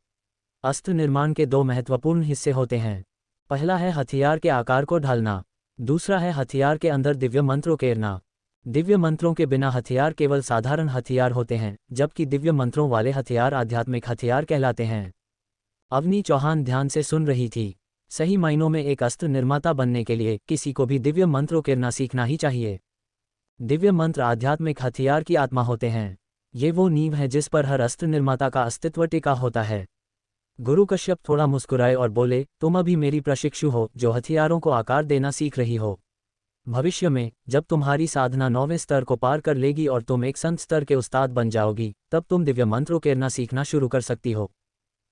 अस्त्र निर्माण के 2 महत्वपूर्ण हिस्से होते हैं। पहला है हथियार के आकार को ढालना, दूसरा है हथियार के अंदर दिव्य मंत्र उकेरना। दिव्य मंत्रों के बिना हथियार केवल साधारण हथियार होते हैं, जबकि दिव्य मंत्रों वाले हथियार आध्यात्मिक हथियार कहलाते हैं। अवनी चौहान ध्यान से सुन रही थी। सही मायनों में एक अस्त्र निर्माता बनने के लिए किसी को भी दिव्य मंत्र उकेरना सीखना ही चाहिए। दिव्य मंत्र आध्यात्मिक हथियार की आत्मा होते हैं। ये वो नींव है जिस पर हर अस्त्र निर्माता का अस्तित्व टिका होता है। गुरु कश्यप थोड़ा मुस्कुराए और बोले, तुम अभी मेरी प्रशिक्षु हो जो हथियारों को आकार देना सीख रही हो। भविष्य में जब तुम्हारी साधना 9वें स्तर को पार कर लेगी और तुम एक संत स्तर के उस्ताद बन जाओगी, तब तुम दिव्य मंत्र उकेरना सीखना शुरू कर सकती हो।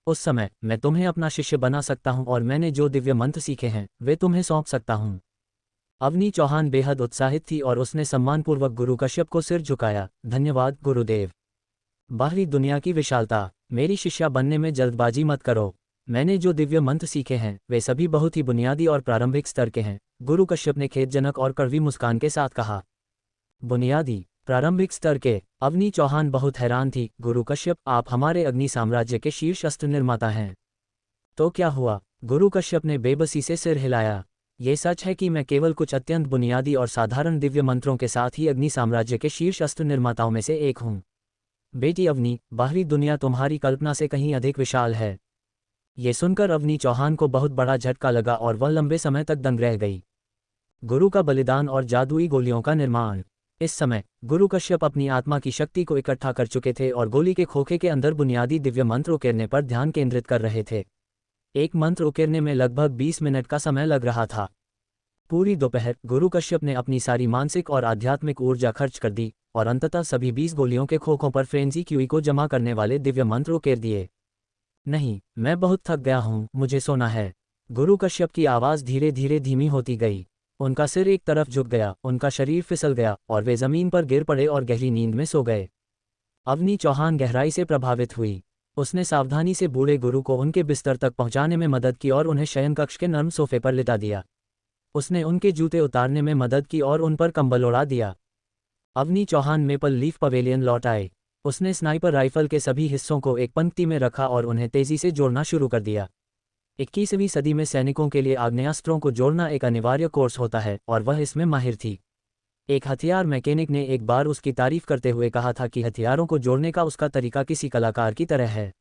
उस समय मैं तुम्हें अपना शिष्य बना सकता हूं और मैंने जो दिव्य मंत्र सीखे हैं वे तुम्हें सौंप सकता हूं। अवनी चौहान बेहद उत्साहित थी और उसने सम्मानपूर्वक गुरु कश्यप को सिर झुकाया। धन्यवाद गुरुदेव। बाहरी दुनिया की विशालता। मेरी शिष्या बनने में जल्दबाजी मत करो। मैंने जो दिव्य मंत्र सीखे हैं वे सभी बहुत ही बुनियादी और प्रारंभिक स्तर के हैं, गुरु कश्यप ने खेदजनक और कड़वी मुस्कान के साथ कहा। बुनियादी? प्रारंभिक स्तर के अवनी चौहान बहुत हैरान थी। गुरु कश्यप, आप हमारे अग्नि साम्राज्य के शीर्ष अस्त्र निर्माता हैं। तो क्या हुआ? गुरु कश्यप ने बेबसी से सिर हिलाया। ये सच है कि मैं केवल कुछ अत्यंत बुनियादी और साधारण दिव्य मंत्रों के साथ ही अग्नि साम्राज्य के शीर्ष अस्त्र निर्माताओं में से एक हूँ। बेटी अवनी, बाहरी दुनिया तुम्हारी कल्पना से कहीं अधिक विशाल है। ये सुनकर अवनी चौहान को बहुत बड़ा झटका लगा और वह लंबे समय तक दंग रह गई। गुरु का बलिदान और जादुई गोलियों का निर्माण। इस समय गुरु कश्यप अपनी आत्मा की शक्ति को इकट्ठा कर चुके थे और गोली के खोखे के अंदर बुनियादी दिव्य मंत्र उकेरने पर ध्यान केंद्रित कर रहे थे। एक मंत्र उकेरने में लगभग 20 मिनट का समय लग रहा था। पूरी दोपहर गुरु कश्यप ने अपनी सारी मानसिक और आध्यात्मिक ऊर्जा खर्च कर दी और अंततः सभी 20 गोलियों के खोखों पर फ्रेंजी क्यूई को जमा करने वाले दिव्य मंत्र उकेर दिए। नहीं, मैं बहुत थक गया हूँ, मुझे सोना है। गुरु कश्यप की आवाज़ धीरे धीरे धीमी होती गई। उनका सिर एक तरफ झुक गया, उनका शरीर फिसल गया और वे जमीन पर गिर पड़े और गहरी नींद में सो गए। अवनी चौहान गहराई से प्रभावित हुई। उसने सावधानी से बूढ़े गुरु को उनके बिस्तर तक पहुंचाने में मदद की और उन्हें शयन कक्ष के नर्म सोफे पर लिटा दिया। उसने उनके जूते उतारने में मदद की और उन पर कंबल ओढ़ा दिया। Avani Chauhan Maple Leaf Pavilion लौट आए। उसने स्नाइपर राइफल के सभी हिस्सों को एक पंक्ति में रखा और उन्हें तेजी से जोड़ना शुरू कर दिया। 21वीं सदी में सैनिकों के लिए आग्नेयास्त्रों को जोड़ना एक अनिवार्य कोर्स होता है और वह इसमें माहिर थी। एक हथियार मैकेनिक ने एक बार उसकी तारीफ करते हुए कहा था कि हथियारों को जोड़ने का उसका तरीका किसी कलाकार की तरह है।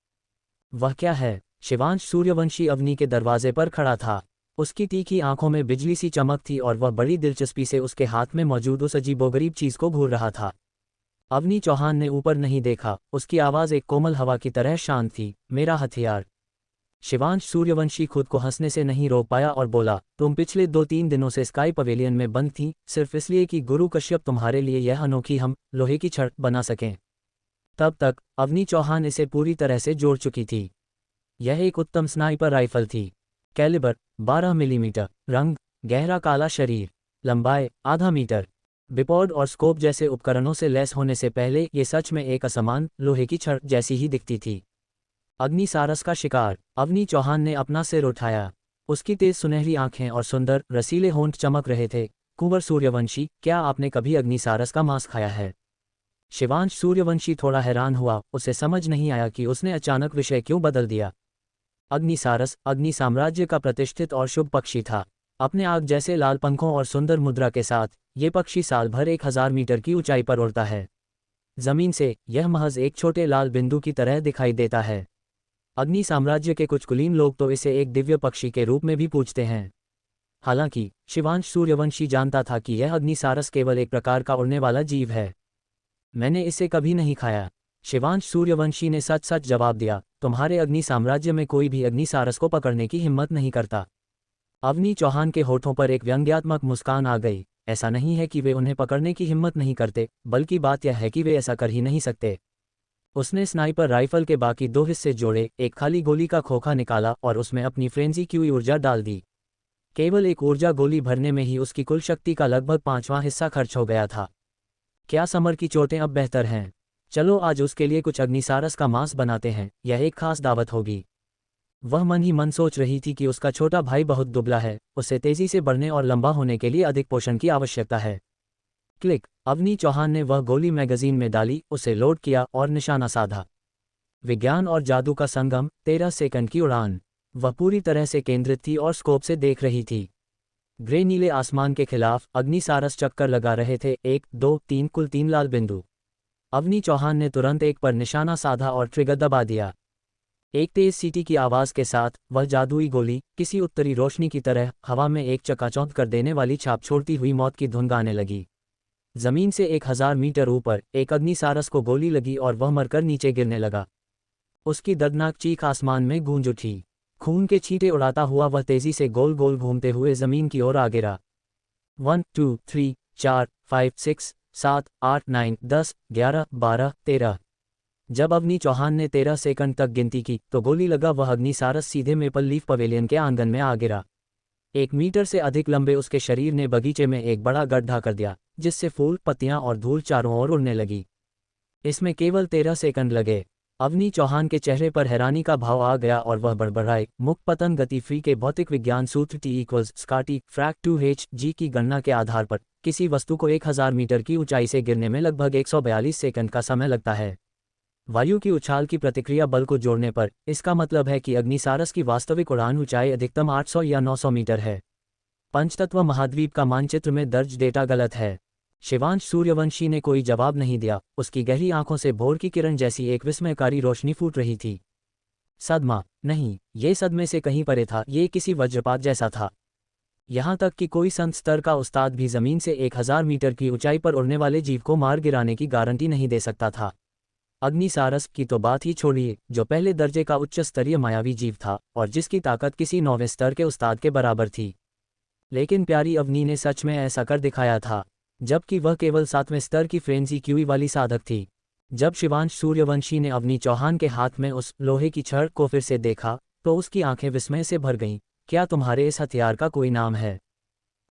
वह क्या है? शिवांश सूर्यवंशी अवनी के दरवाजे पर खड़ा था। उसकी तीखी आंखों में बिजली सी चमक थी और वह बड़ी दिलचस्पी से उसके हाथ में मौजूद उस अजीबोगरीब चीज को घूर रहा था। अवनी चौहान ने ऊपर नहीं देखा। उसकी आवाज़ एक कोमल हवा की तरह शांत थी। मेरा हथियार। शिवांश सूर्यवंशी खुद को हंसने से नहीं रोक पाया और बोला, तुम पिछले 2-3 दिनों से स्काई पवेलियन में बंद थी, सिर्फ इसलिए कि गुरु कश्यप तुम्हारे लिए यह अनोखी हम लोहे की छड़ बना सकें। तब तक अवनी चौहान इसे पूरी तरह से जोड़ चुकी थी। यह एक उत्तम स्नाइपर राइफल थी। कैलिबर 12 मिलीमीटर, रंग गहरा काला, शरीर लंबाई आधा मीटर। बिपॉड और स्कोप जैसे उपकरणों से लैस होने से पहले ये सच में एक असमान लोहे की छड़ जैसी ही दिखती थी। अग्नि सारस का शिकार। अवनी चौहान ने अपना सिर उठाया। उसकी तेज सुनहरी आंखें और सुंदर रसीले होंठ चमक रहे थे। कुंवर सूर्यवंशी, क्या आपने कभी अग्नि सारस का मांस खाया है? शिवांश सूर्यवंशी थोड़ा हैरान हुआ। उसे समझ नहीं आया कि उसने अचानक विषय क्यों बदल दिया। अग्नि सारस अग्नि साम्राज्य का प्रतिष्ठित और शुभ पक्षी था। अपने आग जैसे लाल पंखों और सुंदर मुद्रा के साथ ये पक्षी साल भर 1000 मीटर की ऊंचाई पर उड़ता है। जमीन से यह महज एक छोटे लाल बिंदु की तरह दिखाई देता है। अग्नि साम्राज्य के कुछ कुलीन लोग तो इसे एक दिव्य पक्षी के रूप में भी पूजते हैं। हालांकि शिवांश सूर्यवंशी जानता था कि यह अग्नि सारस केवल एक प्रकार का उड़ने वाला जीव है। मैंने इसे कभी नहीं खाया। शिवांश सूर्यवंशी ने सच सच जवाब दिया, तुम्हारे अग्नि साम्राज्य में कोई भी अग्नि सारस को पकड़ने की हिम्मत नहीं करता। अवनी चौहान के होठों पर एक व्यंग्यात्मक मुस्कान आ गई। ऐसा नहीं है कि वे उन्हें पकड़ने की हिम्मत नहीं करते, बल्कि बात यह है कि वे ऐसा कर ही नहीं सकते। उसने स्नाइपर राइफल के बाकी 2 हिस्से जोड़े, एक खाली गोली का खोखा निकाला और उसमें अपनी फ्रेंजी की ऊर्जा डाल दी। केवल एक ऊर्जा गोली भरने में ही उसकी कुल शक्ति का लगभग 5वां हिस्सा खर्च हो गया था। क्या समर की चोटें अब बेहतर हैं? चलो आज उसके लिए कुछ अग्निसारस का मांस बनाते हैं, यह एक खास दावत होगी। वह मन ही मन सोच रही थी कि उसका छोटा भाई बहुत दुबला है, उसे तेजी से बढ़ने और लंबा होने के लिए अधिक पोषण की आवश्यकता है। क्लिक। अवनी चौहान ने वह गोली मैगजीन में डाली, उसे लोड किया और निशाना साधा। विज्ञान और जादू का संगम, 13 सेकंड की उड़ान। वह पूरी तरह से केंद्रित थी और स्कोप से देख रही थी। ग्रे नीले आसमान के खिलाफ अग्निसारस चक्कर लगा रहे थे। 1, 2, 3, कुल 3 लाल बिंदु। अवनी चौहान ने तुरंत एक पर निशाना साधा और ट्रिगर दबा दिया। एक तेज सीटी की आवाज के साथ वह जादुई गोली किसी उत्तरी रोशनी की तरह हवा में एक चकाचौंध कर देने वाली छाप छोड़ती हुई मौत की धुन गाने लगी। जमीन से 1000 मीटर ऊपर एक अग्निसारस को गोली लगी और वह मरकर नीचे गिरने लगा। उसकी दर्दनाक चीख आसमान में गूंज उठी। खून के छींटे उड़ाता हुआ वह तेजी से गोल गोल घूमते हुए जमीन की ओर आ गिरा। 1, 2, 3, 4, 5, 6, 7, 8, 9, 10, 11, 12, 13। जब अवनी चौहान ने 13 सेकंड तक गिनती की तो गोली लगा वह अग्निसारस सीधे मेपल लीफ पवेलियन के आंगन में आ गिरा। 1 मीटर से अधिक लंबे उसके शरीर ने बगीचे में एक बड़ा गड्ढा कर दिया, जिससे फूल, पत्तियां और धूल चारों ओर उड़ने लगी। इसमें केवल 13 सेकंड लगे। अवनी चौहान के चेहरे पर हैरानी का भाव आ गया और वह बड़बड़ाए। मुक्त पतन गति फ्री के भौतिक विज्ञान सूत्र T=SCT फ्रैक 2hg की गणना के आधार पर किसी वस्तु को 1000 मीटर की ऊंचाई से गिरने में लगभग 142 सेकंड का समय लगता है। वायु की उछाल की प्रतिक्रिया बल को जोड़ने पर इसका मतलब है कि अग्निसारस की वास्तविक उड़ान ऊंचाई अधिकतम 800 या 900 मीटर है। पंचतत्व महाद्वीप का मानचित्र में दर्ज डेटा गलत है। शिवांश सूर्यवंशी ने कोई जवाब नहीं दिया। उसकी गहरी आंखों से भोर की किरण जैसी एक विस्मयकारी रोशनी फूट रही थी। सदमा नहीं, ये सदमे से कहीं परे था। ये किसी वज्रपात जैसा था। यहाँ तक कि कोई संत स्तर का उस्ताद भी जमीन से 1000 मीटर की ऊंचाई पर उड़ने वाले जीव को मार गिराने की गारंटी नहीं दे सकता था। अग्निसारस की तो बात ही छोड़िए, जो पहले दर्जे का उच्च स्तरीय मायावी जीव था और जिसकी ताकत किसी 9वें स्तर के उस्ताद के बराबर थी। लेकिन प्यारी अवनी ने सच में ऐसा कर दिखाया था, जबकि वह केवल 7वें स्तर की फ्रेंजी क्यूई वाली साधक थी। जब शिवांश सूर्यवंशी ने अवनी चौहान के हाथ में उस लोहे की छड़ को फिर से देखा तो उसकी आंखें विस्मय से भर गईं। क्या तुम्हारे इस हथियार का कोई नाम है?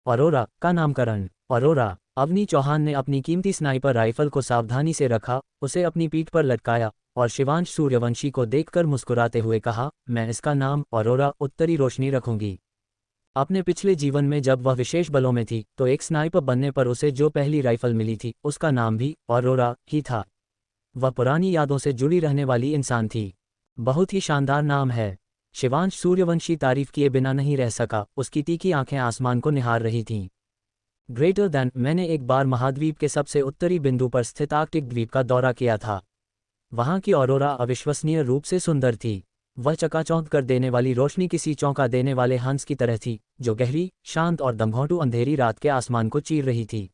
अरोरा का नामकरण। अरोरा। अवनी चौहान ने अपनी कीमती स्नाइपर राइफल को सावधानी से रखा, उसे अपनी पीठ पर लटकाया और शिवांश सूर्यवंशी को देखकर मुस्कुराते हुए कहा, मैं इसका नाम अरोरा उत्तरी रोशनी रखूंगी। अपने पिछले जीवन में जब वह विशेष बलों में थी तो एक स्नाइपर बनने पर उसे जो पहली राइफल मिली थी उसका नाम भी अरोरा ही था। वह पुरानी यादों से जुड़ी रहने वाली इंसान थी। बहुत ही शानदार नाम है। शिवांश सूर्यवंशी तारीफ किए बिना नहीं रह सका। उसकी तीखी आंखें आसमान को निहार रही थीं। Greater than. मैंने एक बार महाद्वीप के सबसे उत्तरी बिंदु पर स्थित आर्कटिक द्वीप का दौरा किया था। वहां की अरोरा अविश्वसनीय रूप से सुंदर थी। वह चकाचौंध कर देने वाली रोशनी किसी चौंका देने वाले हंस की तरह थी, जो गहरी, शांत और दमघोंटू अंधेरी रात के आसमान को चीर रही थी।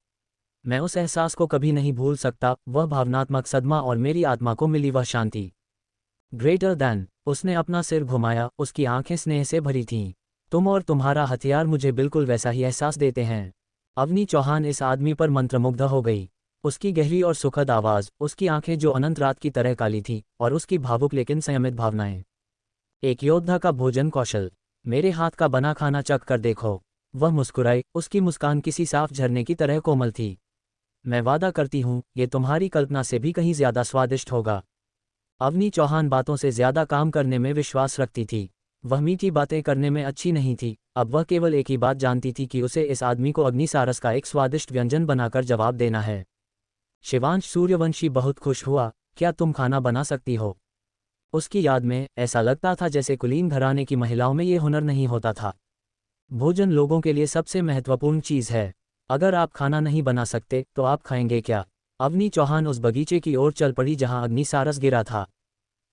मैं उस एहसास को कभी नहीं भूल सकता, वह भावनात्मक सदमा और मेरी आत्मा को मिली वह शांति। Greater than. उसने अपना सिर घुमाया, उसकी आंखें स्नेह से भरी थीं। तुम और तुम्हारा हथियार मुझे बिल्कुल वैसा ही एहसास देते हैं। अवनी चौहान इस आदमी पर मंत्रमुग्ध हो गई। उसकी गहरी और सुखद आवाज़, उसकी आंखें जो अनंत रात की तरह काली थीं, और उसकी भावुक लेकिन संयमित भावनाएं। एक योद्धा का भोजन कौशल। मेरे हाथ का बना खाना चख कर देखो। वह मुस्कुराई, उसकी मुस्कान किसी साफ झरने की तरह कोमल थी। मैं वादा करती हूँ, ये तुम्हारी कल्पना से भी कहीं ज्यादा स्वादिष्ट होगा। अवनी चौहान बातों से ज्यादा काम करने में विश्वास रखती थी। वह मीठी बातें करने में अच्छी नहीं थी। अब वह केवल एक ही बात जानती थी कि उसे इस आदमी को अग्निसारस का एक स्वादिष्ट व्यंजन बनाकर जवाब देना है। शिवांश सूर्यवंशी बहुत खुश हुआ। क्या तुम खाना बना सकती हो? उसकी याद में ऐसा लगता था जैसे कुलीन घराने की महिलाओं में ये हुनर नहीं होता था। भोजन लोगों के लिए सबसे महत्वपूर्ण चीज है। अगर आप खाना नहीं बना सकते तो आप खाएंगे क्या? अवनी चौहान उस बगीचे की ओर चल पड़ी जहां अग्निसारस गिरा था।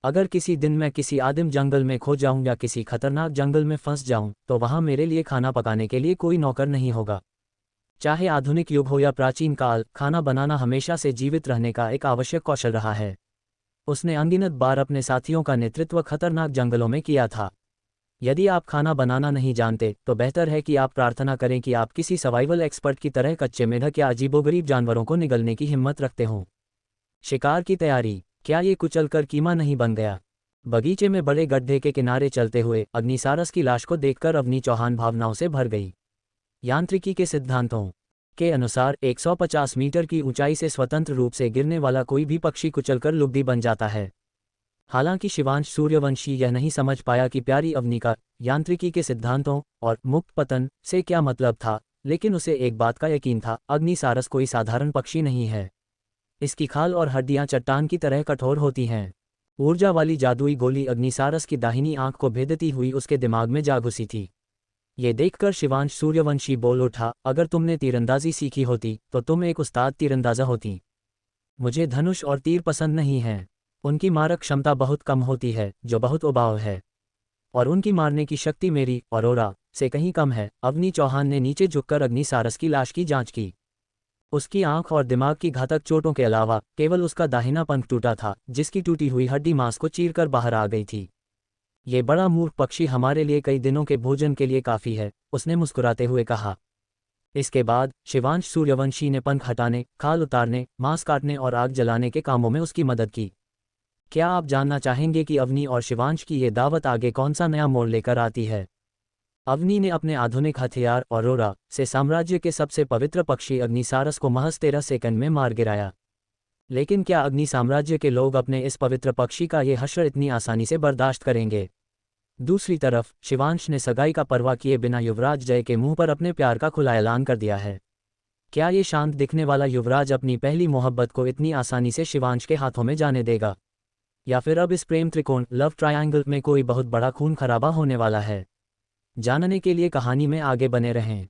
अगर किसी दिन मैं किसी आदिम जंगल में खो जाऊं या किसी खतरनाक जंगल में फंस जाऊं तो वहां मेरे लिए खाना पकाने के लिए कोई नौकर नहीं होगा। चाहे आधुनिक युग हो या प्राचीन काल, खाना बनाना हमेशा से जीवित रहने का एक आवश्यक कौशल रहा है। उसने अनगिनत बार अपने साथियों का नेतृत्व खतरनाक जंगलों में किया था। यदि आप खाना बनाना नहीं जानते तो बेहतर है कि आप प्रार्थना करें कि आप किसी सर्वाइवल एक्सपर्ट की तरह कच्चे मेढक या अजीबोगरीब जानवरों को निगलने की हिम्मत रखते हों। शिकार की तैयारी। क्या ये कुचलकर कीमा नहीं बन गया? बगीचे में बड़े गड्ढे के किनारे चलते हुए अग्निसारस की लाश को देखकर अवनी चौहान भावनाओं से भर गई। यांत्रिकी के सिद्धांतों के अनुसार 150 मीटर की ऊंचाई से स्वतंत्र रूप से गिरने वाला कोई भी पक्षी कुचलकर लुगदी बन जाता है। हालांकि शिवांश सूर्यवंशी यह नहीं समझ पाया कि प्यारी अवनी का यांत्रिकी के सिद्धांतों और मुक्त पतन से क्या मतलब था, लेकिन उसे एक बात का यकीन था, अग्निसारस कोई साधारण पक्षी नहीं है। इसकी खाल और हड्डियां चट्टान की तरह कठोर होती हैं। ऊर्जा वाली जादुई गोली अग्निसारस की दाहिनी आंख को भेदती हुई उसके दिमाग में जा घुसी थी। ये देखकर शिवांश सूर्यवंशी बोल उठा, अगर तुमने तीरंदाजी सीखी होती तो तुम एक उस्ताद तीरंदाजा होती। मुझे धनुष और तीर पसंद नहीं हैं। उनकी मारक क्षमता बहुत कम होती है, जो बहुत उबाऊ है, और उनकी मारने की शक्ति मेरी अरोरा से कहीं कम है। अवनी चौहान ने नीचे झुककर अग्निसारस की लाश की जांच की। उसकी आंख और दिमाग की घातक चोटों के अलावा केवल उसका दाहिना पंख टूटा था, जिसकी टूटी हुई हड्डी मांस को चीरकर बाहर आ गई थी। ये बड़ा मूर्ख पक्षी हमारे लिए कई दिनों के भोजन के लिए काफी है, उसने मुस्कुराते हुए कहा। इसके बाद शिवांश सूर्यवंशी ने पंख हटाने, खाल उतारने, मांस काटने और आग जलाने के कामों में उसकी मदद की। क्या आप जानना चाहेंगे कि अवनी और शिवांश की ये दावत आगे कौन सा नया मोड़ लेकर आती है? अवनी ने अपने आधुनिक हथियार अरोरा से साम्राज्य के सबसे पवित्र पक्षी अग्निसारस को महज 13 सेकंड में मार गिराया। लेकिन क्या अग्नि साम्राज्य के लोग अपने इस पवित्र पक्षी का ये हश्र इतनी आसानी से बर्दाश्त करेंगे? दूसरी तरफ शिवांश ने सगाई का परवाह किए बिना युवराज जय के मुंह पर अपने प्यार का खुला ऐलान कर दिया है। क्या ये शांत दिखने वाला युवराज अपनी पहली मोहब्बत को इतनी आसानी से शिवांश के हाथों में जाने देगा, या फिर अब इस प्रेम त्रिकोण लव ट्रायंगल में कोई बहुत बड़ा खून खराबा होने वाला है? जानने के लिए कहानी में आगे बने रहें।